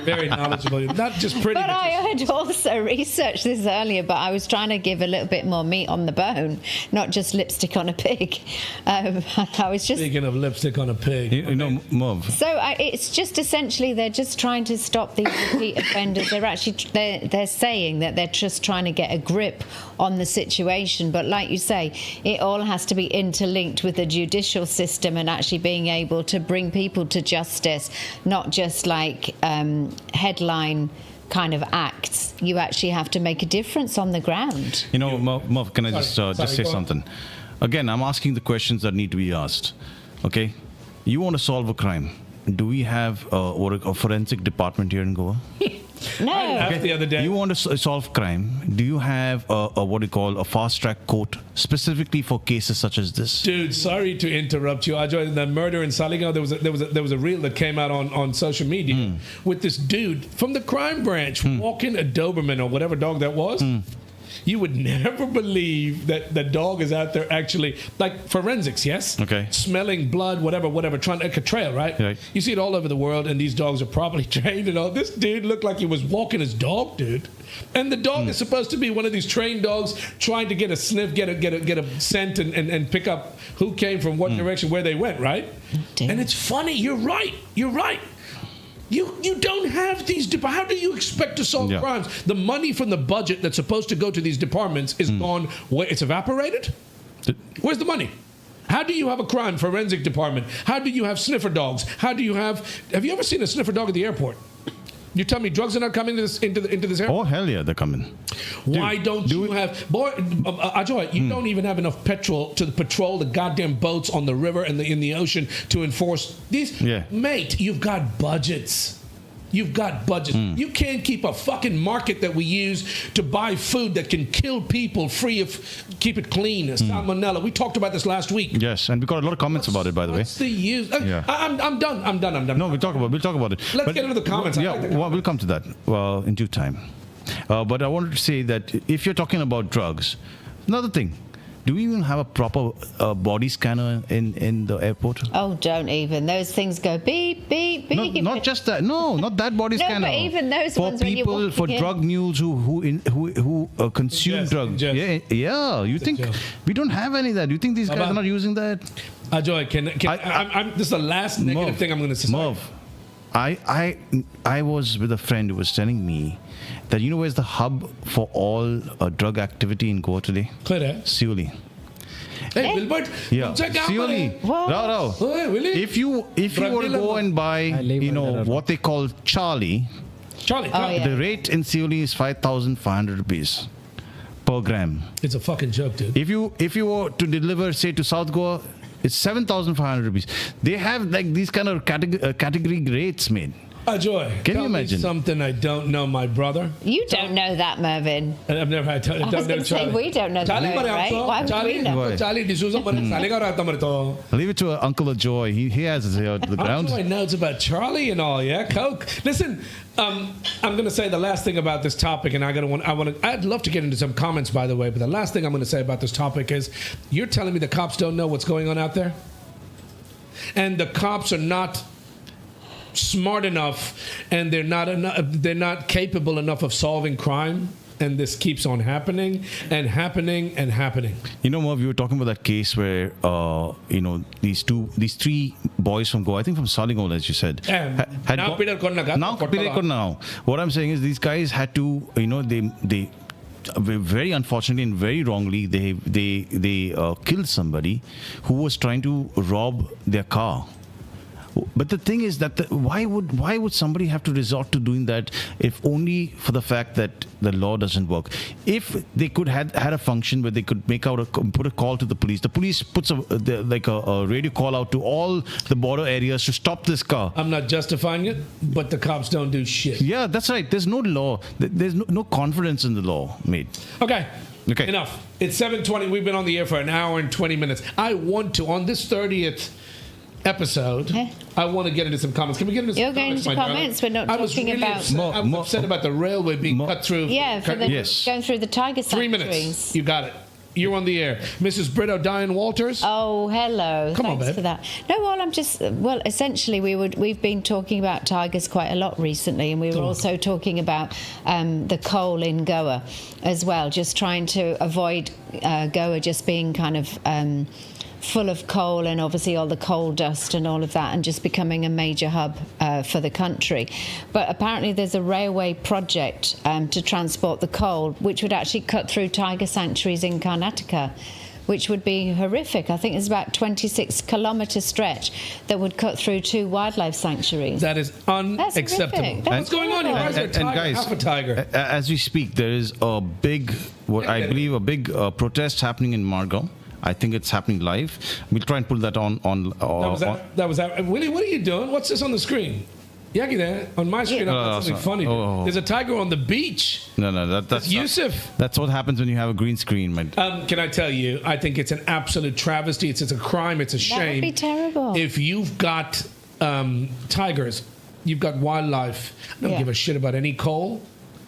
Very knowledgeable. Not just pretty. But I had also researched this earlier, but I was trying to give a little bit more meat on the bone, not just lipstick on a pig. I was just... Speaking of lipstick on a pig. You know, Merv. So it's just essentially they're just trying to stop these repeat offenders. They're saying that they're just trying to get a grip on the situation. But like you say, it all has to be interlinked with the judicial system and actually being able to bring people to justice, not just like headline kind of acts. You actually have to make a difference on the ground. You know, Merv, can I just say something? Again, I'm asking the questions that need to be asked. Okay? You want to solve a crime. Do we have a forensic department here in Goa? No. I asked the other day. You want to solve crime. Do you have a fast track court specifically for cases such as this? Dude, sorry to interrupt you. Ajay, the murder in Saligaon, there was a reel that came out on social media with this dude from the crime branch walking a Doberman or whatever dog that was. You would never believe that the dog is out there actually, like forensics, yes? Okay. Smelling blood, whatever, trying to, like a trail, right? You see it all over the world, and these dogs are properly trained and all. This dude looked like he was walking his dog, dude. And the dog is supposed to be one of these trained dogs trying to get a sniff, get a scent, and pick up who came from what direction, where they went, right? And it's funny. You're right. You don't have these how do you expect to solve crimes? The money from the budget that's supposed to go to these departments is gone. It's evaporated? Where's the money? How do you have a crime forensic department? How do you have sniffer dogs? Have you ever seen a sniffer dog at the airport? You tell me drugs are not coming into this airport? Oh, hell yeah, they're coming. Why don't you have... Ajay, you don't even have enough petrol to patrol the goddamn boats on the river and in the ocean to enforce these... Mate, you've got budgets. You can't keep a fucking market that we use to buy food that can kill people keep it clean. Salmonella. We talked about this last week. Yes, and we got a lot of comments about it, by the way. What's the use? I'm done. No, we'll talk about it. Let's get into the comments. We'll come to that in due time. But I wanted to say that if you're talking about drugs, another thing. Do we even have a proper body scanner in the airport? Oh, don't even. Those things go beep, beep, beep. Not just that. No, not that body scanner. No, but even those ones when you're walking for drug mules who consume drugs. Yeah. You think we don't have any of that? You think these guys are not using that? Ajay, this is the last negative thing I'm going to say. Merv, I was with a friend who was telling me that where's the hub for all drug activity in Goa today? Seuli. Hey, Wilbert. Yeah. Seuli. No. If you were to go and buy, what they call Charlie. The rate in Seuli is 5,500 rupees per gram. It's a fucking joke, dude. If you were to deliver, say, to South Goa, it's 7,500 rupees. They have like these kind of category rates made. Ajay, can you imagine? Something I don't know, my brother. You don't know that, Mervin. I've never had Charlie. I was going to say, we don't know that, right? Why would we know? Charlie D'Souza, leave it to Uncle Ajoy. He has his ear to the ground. Ajoy knows about Charlie and all, yeah? Coke. Listen, I'm going to say the last thing about this topic, and I'd love to get into some comments, by the way, but the last thing I'm going to say about this topic is, you're telling me the cops don't know what's going on out there? And the cops are not smart enough, and they're not capable enough of solving crime, and this keeps on happening and happening and happening. Merv, you were talking about that case where these three boys from Goa, I think from Saligaon, as you said, now. What I'm saying is these guys had to, they very unfortunately and very wrongly, they killed somebody who was trying to rob their car. But the thing is that why would somebody have to resort to doing that if only for the fact that the law doesn't work? If they could had a function where they could put a call to the police puts a radio call out to all the border areas to stop this car. I'm not justifying it, but the cops don't do shit. Yeah, that's right. There's no law. There's no confidence in the law, mate. Okay. Okay. Enough. It's 7:20. We've been on the air for an hour and 20 minutes. I want to, on this 30th episode, I want to get into some comments. Can we get into some comments? You're going into comments. We're not talking about... I was upset about the railway being cut through. Yeah, going through the tiger sanctuaries. 3 minutes. You got it. You're on the air. Mrs. Britto, Diane Walters. Oh, hello. Thanks for that. No, well, essentially, we've been talking about tigers quite a lot recently, and we were also talking about the coal in Goa as well, just trying to avoid Goa just being kind of full of coal and obviously all the coal dust and all of that, and just becoming a major hub for the country. But apparently there's a railway project to transport the coal, which would actually cut through tiger sanctuaries in Karnataka, which would be horrific. I think it's about 26-kilometre stretch that would cut through 2 wildlife sanctuaries. That is unacceptable. What's going on here? And guys, half a tiger. As we speak, there is a big, protest happening in Margao. I think it's happening live. We'll try and pull that on. That was that. Willie, what are you doing? What's this on the screen? Yagi there. On my screen, I've got something funny. There's a tiger on the beach. No, that's Yusuf. That's what happens when you have a green screen, man. Can I tell you, I think it's an absolute travesty. It's a crime. It's a shame. That would be terrible. If you've got tigers, you've got wildlife. I don't give a shit about any coal.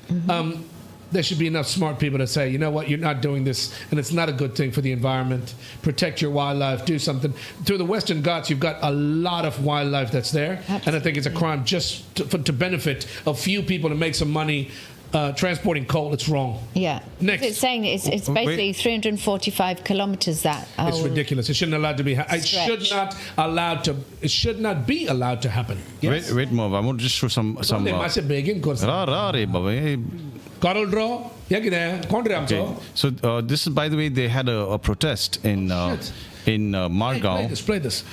Mm-hmm. There should be enough smart people to say, you know what, you're not doing this, and it's not a good thing for the environment. Protect your wildlife, do something. Through the Western Ghats, you've got a lot of wildlife that's there, and I think it's a crime just to benefit a few people to make some money transporting coal. It's wrong. Yeah. Next. It's saying it's basically 345 kilometres that. It's ridiculous. It shouldn't allowed to be. It should not be allowed to happen. Yes? Wait, Merv. I want to just show some. So this is, by the way, they had a protest in Margao. Play this.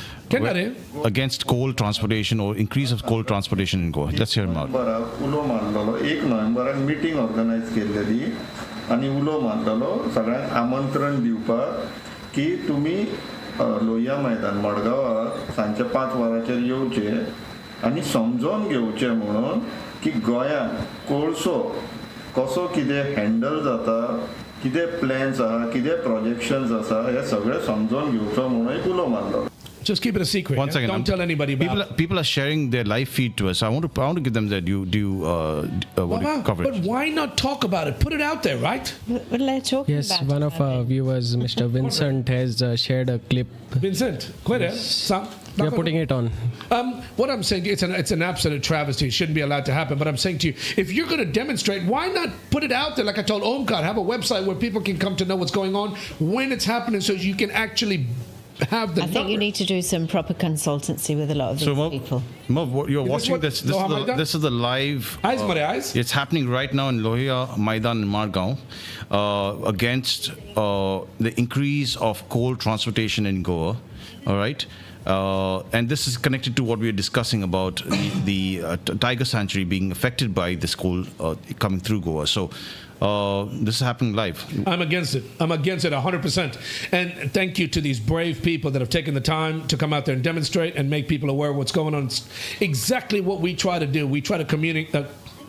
Against coal transportation or increase of coal transportation in Goa. Let's hear him out. 1 नोव्हेंबराक meeting organise केल्लेली आनी उलो मारलेलो सगळ्यांक आमंत्रण दिवपाक की तुमी लोहिया मैदान मडगांवां सांजचे 5 वरांचेर येवचे आनी समजोन घेवचे म्हणून की गोंयांत कोळसो कसो कितें हँडल जाता, कितें प्लॅन्स आहा, कितें प्रोजेक्शन्स आसा, हे सगळें समजोन घेवचो म्हणून एक उलो मारलो. Just keep it a secret. One second. Don't tell anybody about it. People are sharing their live feed to us. I want to give them that. Cover it. But why not talk about it? Put it out there, right? But let's talk yes, about one of our viewers, Mr. Vincent, has shared a clip. Vincent, we are putting it on. What I'm saying, it's an absolute travesty. It shouldn't be allowed to happen. But I'm saying to you, if you're going to demonstrate, why not put it out there? Like I told Omkar, have a website where people can come to know what's going on, when it's happening, so you can actually have the I think you need to do some proper consultancy with a lot of these people. Merv, you're watching this. This is the live. It's happening right now in Lohiya Maidan in Margao against the increase of coal transportation in Goa. All right. And this is connected to what we were discussing about the tiger sanctuary being affected by this coal coming through Goa. So this is happening live. I'm against it. I'm against it 100%. And thank you to these brave people that have taken the time to come out there and demonstrate and make people aware of what's going on. It's exactly what we try to do. We try to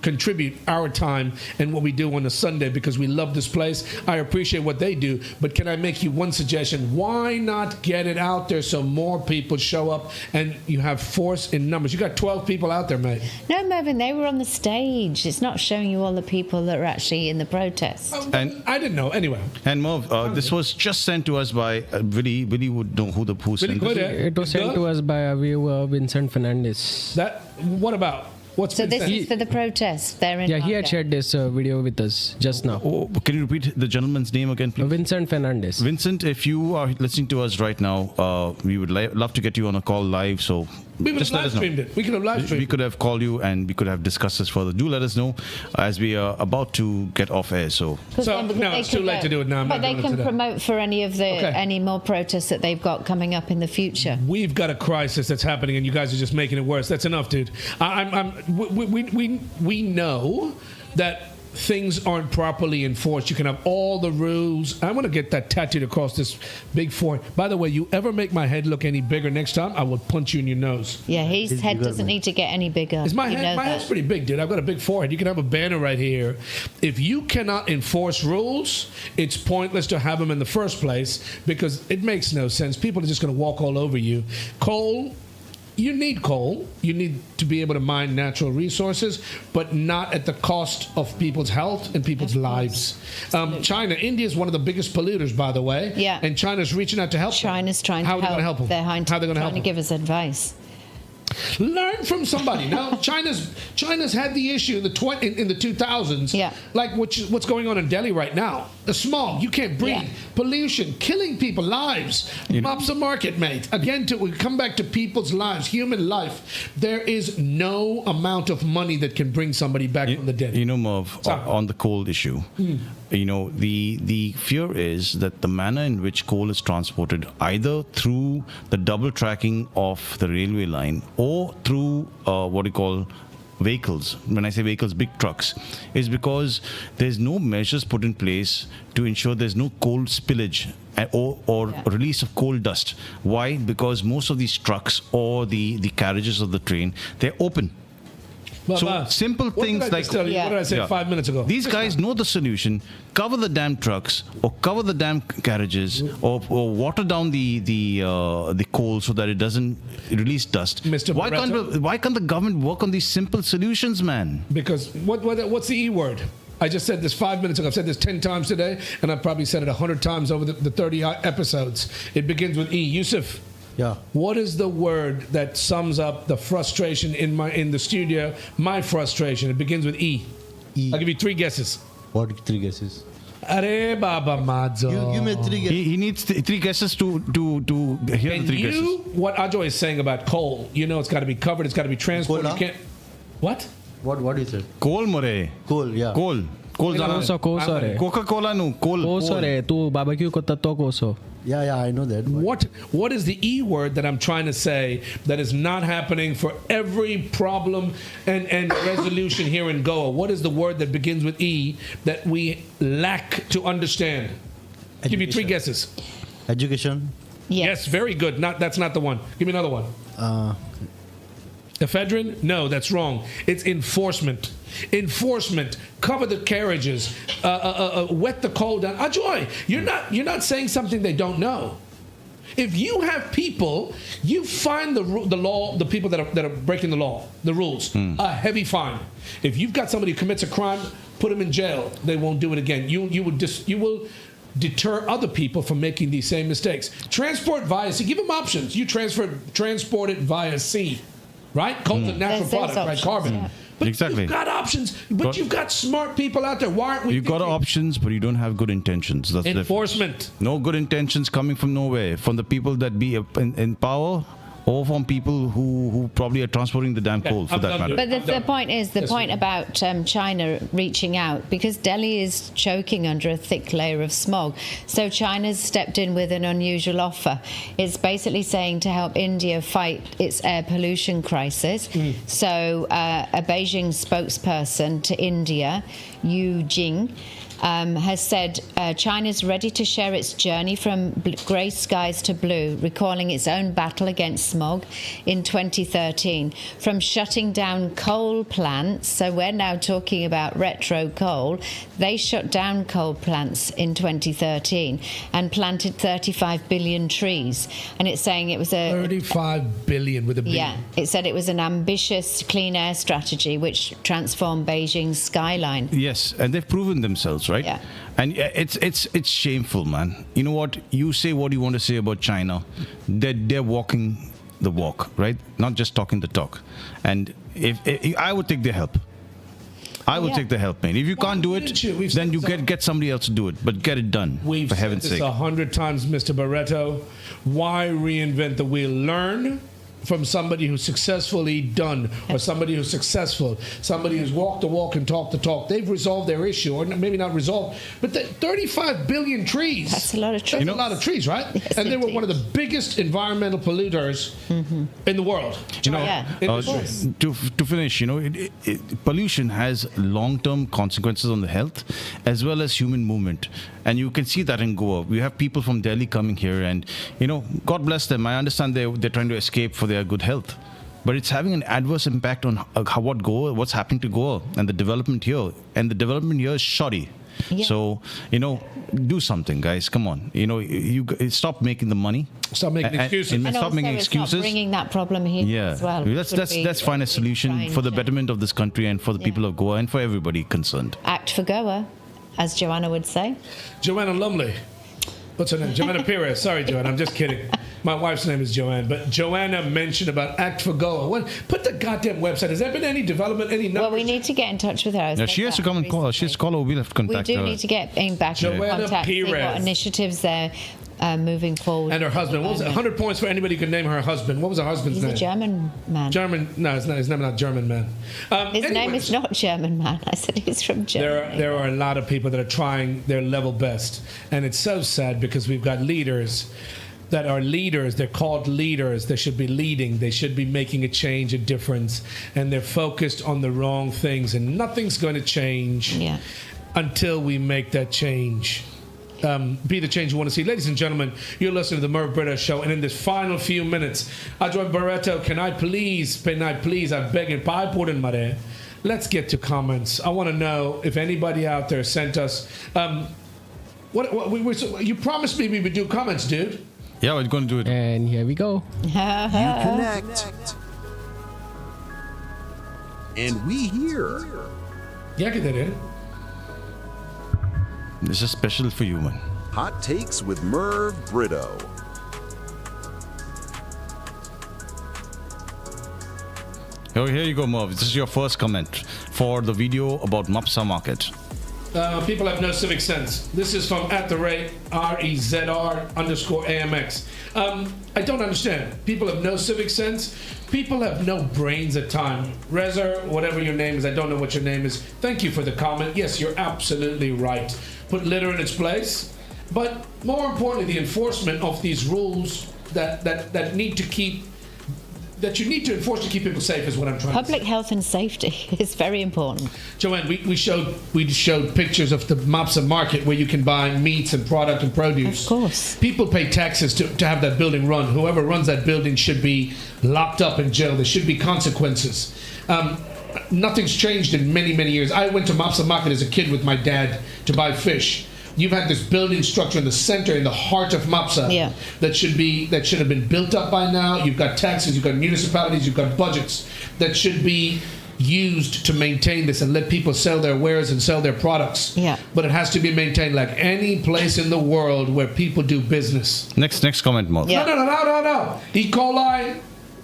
contribute our time and what we do on a Sunday because we love this place. I appreciate what they do, but can I make you one suggestion? Why not get it out there so more people show up and you have force in numbers? You got 12 people out there, mate. No, Mervyn, they were on the stage. It's not showing you all the people that are actually in the protest. And I didn't know. Anyway. And Merv, this was just sent to us by Willie. Willie would know who sent it. It was sent to us by a viewer, Vincent Fernandez. What about? So this is for the protest there in he had shared this video with us just now. Can you repeat the gentleman's name again, please? Vincent Fernandez. Vincent, if you are listening to us right now, we would love to get you on a call live. So We would have live streamed it. We could have live streamed. We could have called you and we could have discussed this further. Do let us know as we are about to get off air. So no, it's too late to do it now. But they can promote for any of the any more protests that they've got coming up in the future. We've got a crisis that's happening, and you guys are just making it worse. That's enough, dude. We know that things aren't properly enforced. You can have all the rules. I want to get that tattooed across this big forehead. By the way, you ever make my head look any bigger next time, I will punch you in your nose. Yeah, his head doesn't need to get any bigger. Is my head? My head's pretty big, dude. I've got a big forehead. You can have a banner right here. If you cannot enforce rules, it's pointless to have them in the first place because it makes no sense. People are just going to walk all over you. Coal. You need coal. You need to be able to mine natural resources, but not at the cost of people's health and people's lives. India is one of the biggest polluters, by the way. Yeah. And China's reaching out to help. China's trying How to are they help. going to help them? How are they going to help trying to give us advice. Learn from somebody. Now, China's had the issue in the 2000s. Yeah. Like what's going on in Delhi right now. The smog, you can't breathe. Pollution, killing people, lives. Mops a market, mate. Again, we come back to people's lives, human life. There is no amount of money that can bring somebody back from the dead. You know, Merv, on the coal issue, you know, the fear is that the manner in which coal is transported, either through the double tracking of the railway line or through what you call vehicles, when I say vehicles, big trucks, is because there's no measures put in place to ensure there's no coal spillage or release of coal dust. Why? Because most of these trucks or the carriages of the train, they're open. So simple things like what did I say 5 minutes ago? These guys know the solution. Cover the damn trucks or cover the damn carriages or water down the coal so that it doesn't release dust. Mr. Why can't the government work on these simple solutions, man? Because what's the E word? I just said this 5 minutes ago. I've said this 10 times today, and I've probably said it 100 times over the 30 episodes. It begins with E. Yusuf. Yeah. What is the word that sums up the frustration in the studio? My frustration. It begins with E. I'll give you 3 guesses. What 3 guesses? Are Baba Madzo. You made 3 guesses. He needs 3 guesses to hear the 3 guesses. What Ajoy is saying about coal, you know, it's got to be covered. It's got to be transported. You can't. What? What is it? Coal, more. Coal, yeah. Coal. Coca-Cola no. Coal. Tu barbecue ko tato koso. Yeah, I know that. What is the E word that I'm trying to say that is not happening for every problem and resolution here in Goa? What is the word that begins with E that we lack to understand? I'll give you 3 guesses. Education. Yes, very good. That's not the one. Give me another one. Ephedrine? No, that's wrong. It's enforcement. Enforcement. Cover the carriages. Wet the coal down. Ajoy, you're not saying something they don't know. If you have people, you find the law, the people that are breaking the law, the rules, a heavy fine. If you've got somebody who commits a crime, put them in jail. They won't do it again. You will deter other people from making these same mistakes. Transport via sea. Give them options. You transport it via sea. Right? Coal's a natural product, right? Carbon. Yeah. But exactly. You've got options, but you've got smart people out there. Why aren't we? You've got options, but you don't have good intentions. That's enforcement. No good intentions coming from nowhere. From the people that be in power, or from people who probably are transporting the damn coal, for that matter. But the point is, point about China reaching out, because Delhi is choking under a thick layer of smog. So China's stepped in with an unusual offer. It's basically saying to help India fight its air pollution crisis. So a Beijing spokesperson to India, Yu Jing, has said China's ready to share its journey from grey skies to blue, recalling its own battle against smog in 2013. From shutting down coal plants, so we're now talking about retro coal, they shut down coal plants in 2013 and planted 35 billion trees. And it's saying it was a... 35 billion with a B. Yeah, it said it was an ambitious clean air strategy which transformed Beijing's skyline. Yes, and they've proven themselves, right? Yeah. And it's shameful, man. You know what? You say what you want to say about China. They're walking the walk, right? Not just talking the talk. And if I would take their help. I would take the help, man. If you can't do it, then you get somebody else to do it. But get it done, for heaven's sake. We've said this 100 times, Mr. Barreto. Why reinvent the wheel? Learn from somebody who's successfully done, or somebody who's successful, somebody who's walked the walk and talked the talk. They've resolved their issue, or maybe not resolved, but 35 billion trees. That's a lot of trees. That's a lot of trees, right? Yes, and they were one of the biggest environmental polluters in the world. To finish, pollution has long-term consequences on the health as well as human movement. And you can see that in Goa. We have people from Delhi coming here and, God bless them. I understand they're trying to escape for their good health. But it's having an adverse impact on what's happening to Goa and the development here. And the development here is shoddy. Yeah. So, do something, guys. Come on. You stop making the money. Stop making excuses. And stop making excuses. Stop bringing that problem here as well. Let's find a solution for the betterment of this country and for the people of Goa and for everybody concerned. Act for Goa, as Joanna would say. Joanna Lumley. What's her name? Joanna Perez. Sorry, Joanna. I'm just kidding. My wife's name is Joanne. But Joanna mentioned about Act for Goa. Put the goddamn website. Has there been any development, any numbers? Well, we need to get in touch with her. Yeah, she has to come and call. She has to call her. We'll have to contact her. We do need to get back in contact, see what initiatives they're moving forward. And her husband. What was it? 100 points for anybody who could name her husband. What was her husband's name? He's a German man. No, his name is not German man. His name is not German man. I said he's from Germany. There are a lot of people that are trying their level best. And it's so sad because we've got leaders that are leaders. They're called leaders. They should be leading. They should be making a change, a difference. And they're focused on the wrong things. And nothing's going to change until we make that change. Be the change you want to see. Ladies and gentlemen, you're listening to the Merv Britto Show, and in this final few minutes, Ajay Barreto, can I please, I beg and let's get to comments. I want to know if anybody out there sent us, you promised me we would do comments, dude. Yeah, we're going to do it. And here we go. You connect. And we hear. Yeah, get that in. This is special for you, man. Hot Takes with Merv Britto. Oh, here you go, Merv. This is your first comment for the video about Mapsa Market. People have no civic sense. This is from @REZR_AMX. I don't understand. People have no civic sense. People have no brains at time. Rezer, whatever your name is, I don't know what your name is. Thank you for the comment. Yes, you're absolutely right. Put litter in its place. But more importantly, the enforcement of these rules that need to keep, that you need to enforce to keep people safe is what I'm trying to say. Public health and safety is very important. Joanne, we showed pictures of the Mapsa market where you can buy meats and product and produce. Of course. People pay taxes to have that building run. Whoever runs that building should be locked up in jail. There should be consequences. Nothing's changed in many, many years. I went to Mapsa market as a kid with my dad to buy fish. You've had this building structure in the center, in the heart of Mapsa, that should have been built up by now. You've got taxes, you've got municipalities, you've got budgets that should be used to maintain this and let people sell their wares and sell their products. Yeah. But it has to be maintained like any place in the world where people do business. Next comment, Mark. Yeah. No. E. coli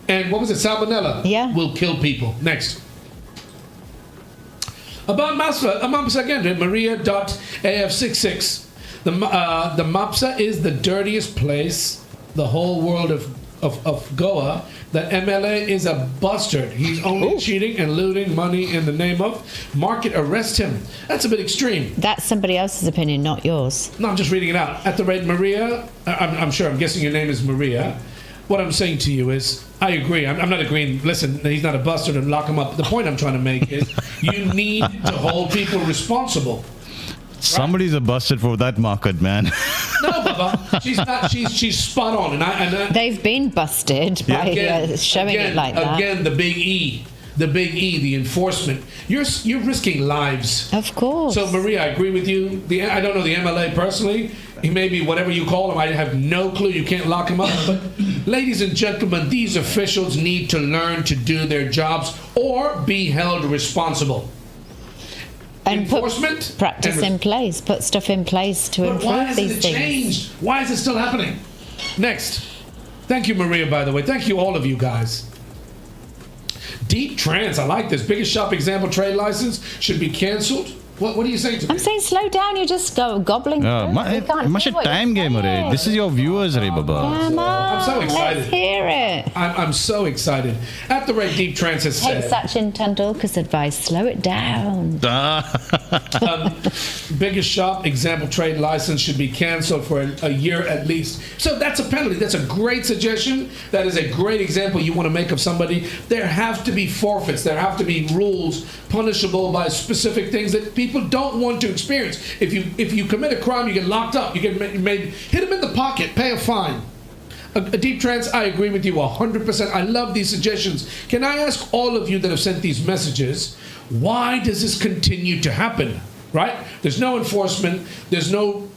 and what was it, salmonella? Will kill people. Next. About Mapsa again, Maria.af66. The Mapsa is the dirtiest place, the whole world of Goa. The MLA is a bastard. He's only cheating and looting money in the name of market. Arrest him. That's a bit extreme. That's somebody else's opinion, not yours. No, I'm just reading it out. @Maria, I'm guessing your name is Maria. What I'm saying to you is, I agree. I'm not agreeing. Listen, he's not a bastard and lock him up. The point I'm trying to make is, you need to hold people responsible. Somebody's a bastard for that market, man. No, Baba, she's not. She's spot on, and they've been busted by showing it like that. Again, the big E, the enforcement. You're risking lives. Of course. So, Maria, I agree with you. I don't know the MLA personally. He may be whatever you call him. I have no clue. You can't lock him up. But, ladies and gentlemen, these officials need to learn to do their jobs or be held responsible. And enforcement, put practice in place. Put stuff in place to improve these things. Changed? Why is it still happening? Next. Thank you, Maria, by the way. Thank you, all of you guys. Deep trance. I like this. Biggest shop example trade license should be canceled. What are you saying to me? I'm saying slow down. You just go gobbling. Much time game, Ray. This is your viewers, Ray Baba. Come on, I'm so excited. Let's hear it. I'm so excited. At the rate Deep Trance has Take said. Sachin Tendulkar's advice. Slow it down. Biggest shop example trade license should be cancelled for a year at least. So that's a penalty. That's a great suggestion. That is a great example you want to make of somebody. There have to be forfeits. There have to be rules punishable by specific things that people don't want to experience. If you commit a crime, you get locked up. You get made. Hit them in the pocket. Pay a fine. A Deep Trance, I agree with you 100%. I love these suggestions. Can I ask all of you that have sent these messages, why does this continue to happen? Right? There's no enforcement. There's no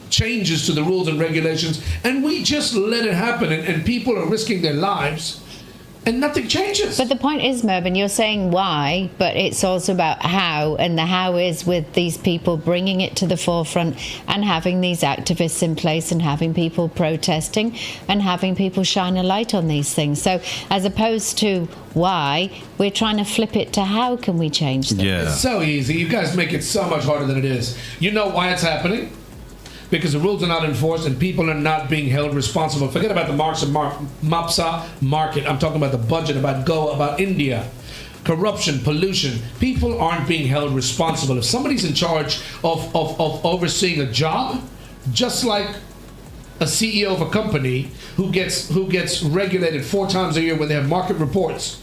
changes to the rules and regulations, and we just let it happen, and people are risking their lives, and nothing changes. But the point is, Mervyn, you're saying why, but it's also about how, and the how is with these people bringing it to the forefront and having these activists in place and having people protesting and having people shine a light on these things. So as opposed to why, we're trying to flip it to how can we change them. Yeah. It's so easy. You guys make it so much harder than it is. You know why it's happening? Because the rules are not enforced and people are not being held responsible. Forget about the Mapsa market. I'm talking about the budget, about Goa, about India. Corruption, pollution. People aren't being held responsible. If somebody's in charge of overseeing a job, just like a CEO of a company who gets regulated 4 times a year when they have market reports,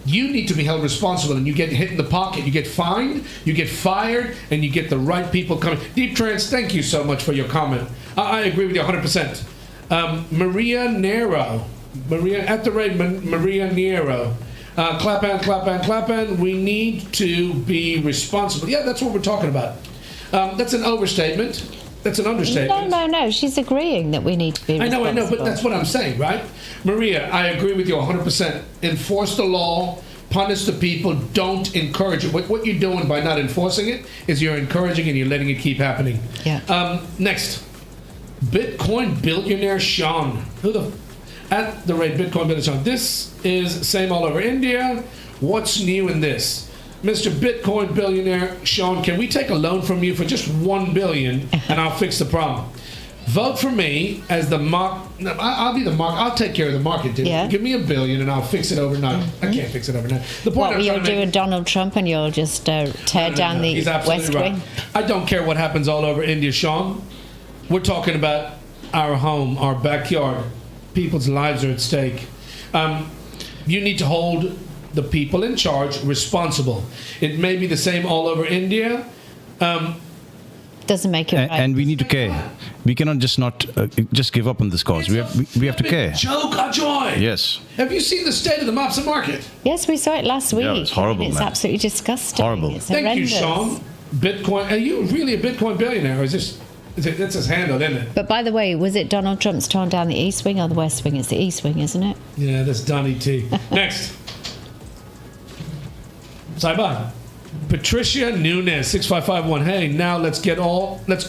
you need to be held responsible, and you get hit in the pocket, you get fined, you get fired, and you get the right people coming. Deep Trance, thank you so much for your comment. I agree with you 100%. Maria Nero, Maria Nero. Clap. We need to be responsible. Yeah, that's what we're talking about. That's an overstatement. That's an understatement. No. She's agreeing that we need to be responsible. I know, but that's what I'm saying, right? Maria, I agree with you 100%. Enforce the law, punish the people, don't encourage it. What you're doing by not enforcing it is you're encouraging and you're letting it keep happening. Yeah. Next, Bitcoin billionaire Sean. At the rate Bitcoin billionaire Sean. This is same all over India. What's new in this? Mr. Bitcoin billionaire Sean, can we take a loan from you for just $1 billion and I'll fix the problem? Vote for me as the I'll be the market. I'll take care of the market, dude. Yeah. Give me $1 billion and I'll fix it overnight. I can't fix it overnight. The point What, you'll do a Donald Trump and you'll just tear down the He's absolutely West Wing? right. I don't care what happens all over India, Sean. We're talking about our home, our backyard. People's lives are at stake. You need to hold the people in charge responsible. It may be the same all over India. Doesn't make it right. And we need to care. We cannot just give up on this cause. We have to care. Joke, Ajoy. Yes. Have you seen the state of the Mopsa market? Yes, we saw it last week. Yeah, it's horrible, It's man. absolutely disgusting. Horrible. It's Thank you, horrendous. Sean. Bitcoin. Are you really a Bitcoin billionaire, or is this? That's his handle, isn't it? But by the way, was it Donald Trump's torn down the East Wing or the West Wing? It's the East Wing, isn't it? Yeah, that's Donnie T. Next. Saiban. Patricia Nunez, 6551. Hey, now let's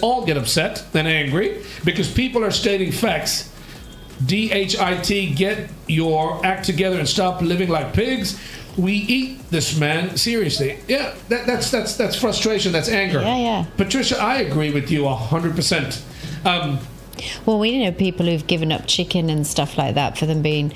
all get upset and angry because people are stating facts. DHIT, get your act together and stop living like pigs. We eat this man seriously. Yeah, that's frustration. That's anger. Yeah. Patricia, I agree with you 100%. Well, we know people who've given up chicken and stuff like that for them being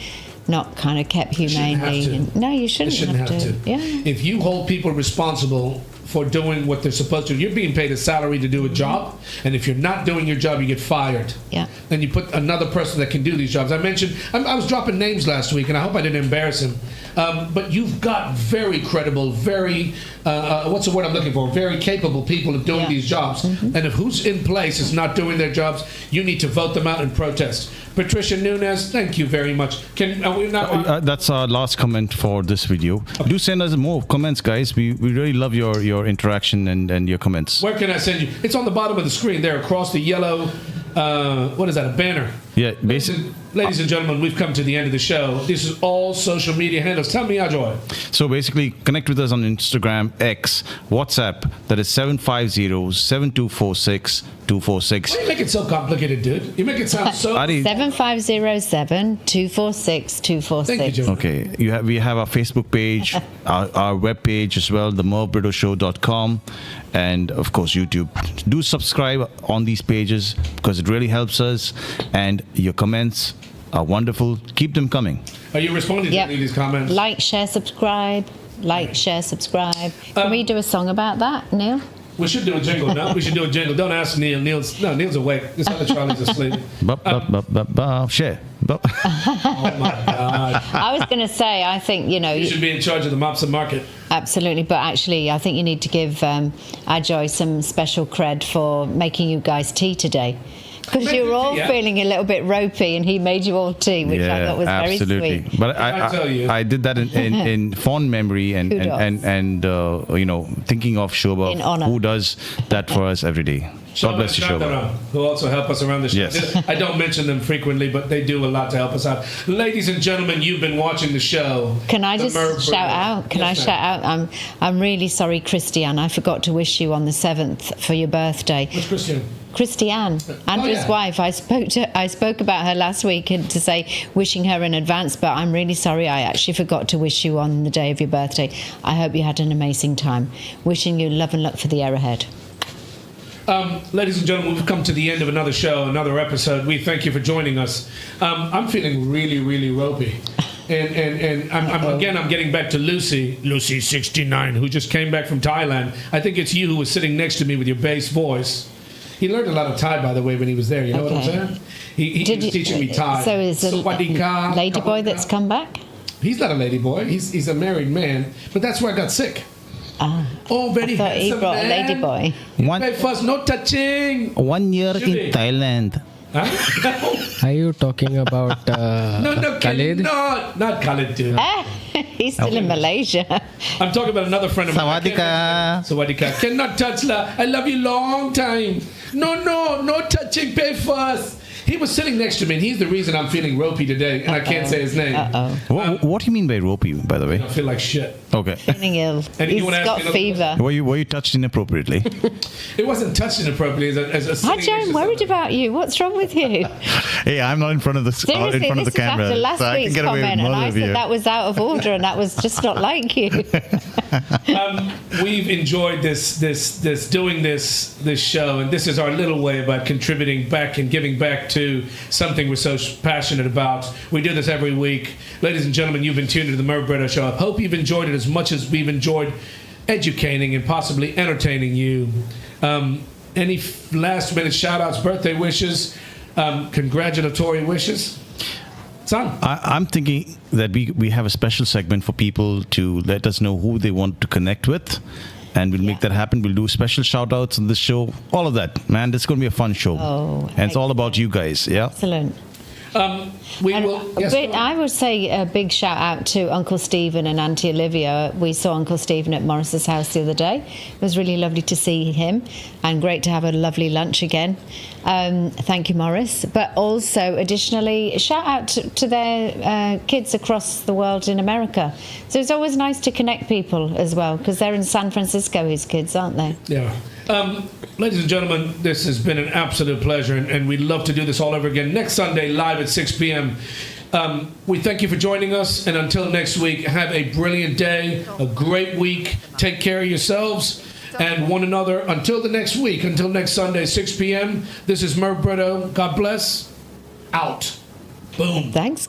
not kind of kept humanely. No, you shouldn't have to. Yeah. If you hold people responsible for doing what they're supposed to, you're being paid a salary to do a job, and if you're not doing your job, you get fired. Yeah. Then you put another person that can do these jobs. I mentioned, I was dropping names last week, and I hope I didn't embarrass him. But you've got very credible, very, what's the word I'm looking for? Very capable people of doing these jobs. And if who's in place is not doing their jobs, you need to vote them out and protest. Patricia Nunez, thank you very much. That's our last comment for this video. Okay. Do send us more comments, guys. We really love your interaction and your comments. Where can I send you? It's on the bottom of the screen there across the yellow, what is that, a banner. Yeah, basically. Ladies and gentlemen, we've come to the end of the show. This is all social media handles. Tell me, Ajoy. So basically, connect with us on Instagram, X, WhatsApp. That is 750-7246-246. Why do you make it so complicated, dude? You make it sound so... 7507-246-246. Thank you, Joe. Okay, we have our Facebook page, our web page as well, themervbrittoshow.com, and of course YouTube. Do subscribe on these pages because it really helps us, and your comments are wonderful. Keep them coming. Are you responding to any of these comments? Like, share, subscribe. Like, share, subscribe. Can we do a song about that, Neil? We should do a jingle. No, we should do a jingle. Don't ask Neil. Neil's awake. This other Charlie's asleep. Share. Oh my God. I was going to say, I think, you should be in charge of the Mops and Market. Absolutely, but actually, I think you need to give Ajoy some special cred for making you guys tea today. Because you were all feeling a little bit ropey, and he made you all tea, which I thought was very sweet. But I did that in fond memory and thinking of Shobha, who does that for us every day. God bless you, Shobha. Who also help us around the show. Yes. I don't mention them frequently, but they do a lot to help us out. Ladies and gentlemen, you've been watching the show. Can I just shout out? I'm really sorry, Christiane. I forgot to wish you on the 7th for your birthday. Which Christiane? Christiane, Andrew's wife. I spoke about her last week and to say wishing her in advance, but I'm really sorry. I actually forgot to wish you on the day of your birthday. I hope you had an amazing time. Wishing you love and luck for the year ahead. Ladies and gentlemen, we've come to the end of another show, another episode. We thank you for joining us. I'm feeling really, really ropey. And I'm getting back to Lucy 69, who just came back from Thailand. I think it's you who was sitting next to me with your bass voice. He learned a lot of Thai, by the way, when he was there. You know what I'm saying? He was teaching me Thai. So is a lady boy that's come back? He's not a lady boy. He's a married man. But that's where I got sick. Oh, very I thought he handsome brought man. a lady boy. First, no touching. 1 year in Thailand. Are you talking about No, Khalid? No, not Khalid, dude. He's still in Malaysia. I'm talking about another friend of mine. Sawadika. Sawadika. Cannot touch la. I love you long time. No touching. Pay first. He was sitting next to me, and he's the reason I'm feeling ropey today, and I can't say his name. What do you mean by ropey, by the way? I feel like shit. Okay. Feeling ill. And He's got fever. Were you touched inappropriately? It wasn't touched inappropriately as a Hi, Joe, I'm worried about you. What's wrong with you? Hey, I'm not in front of the Seriously, in front of the this is camera, after last so I can week's get away with comment, and more I of said you. that was out of order, and that was just not like you. We've enjoyed this doing this show, and this is our little way about contributing back and giving back to something we're so passionate about. We do this every week. Ladies and gentlemen, you've been tuned to the Merv Britto Show. I hope you've enjoyed it as much as we've enjoyed educating and possibly entertaining you. Any last minute shout outs, birthday wishes, congratulatory wishes? Son? I'm thinking that we have a special segment for people to let us know who they want to connect with, and we'll make that happen. We'll do special shout outs on this show, all of that. Man, this is going to be a fun show. And it's all about you guys. Yeah. Excellent. Yes, I would say a big shout out to Uncle Stephen and Auntie Olivia. We saw Uncle Stephen at Morris's house the other day. It was really lovely to see him, and great to have a lovely lunch again. Thank you, Morris. But also, additionally, shout out to their kids across the world in America. So it's always nice to connect people as well, because they're in San Francisco, his kids, aren't they? Yeah. Ladies and gentlemen, this has been an absolute pleasure, and we'd love to do this all over again next Sunday live at 6 p.m. We thank you for joining us, and until next week, have a brilliant day, a great week. Take care of yourselves and one another. Until the next week, until next Sunday, 6 p.m., this is Merv Britto. God bless. Out. Boom. Thanks.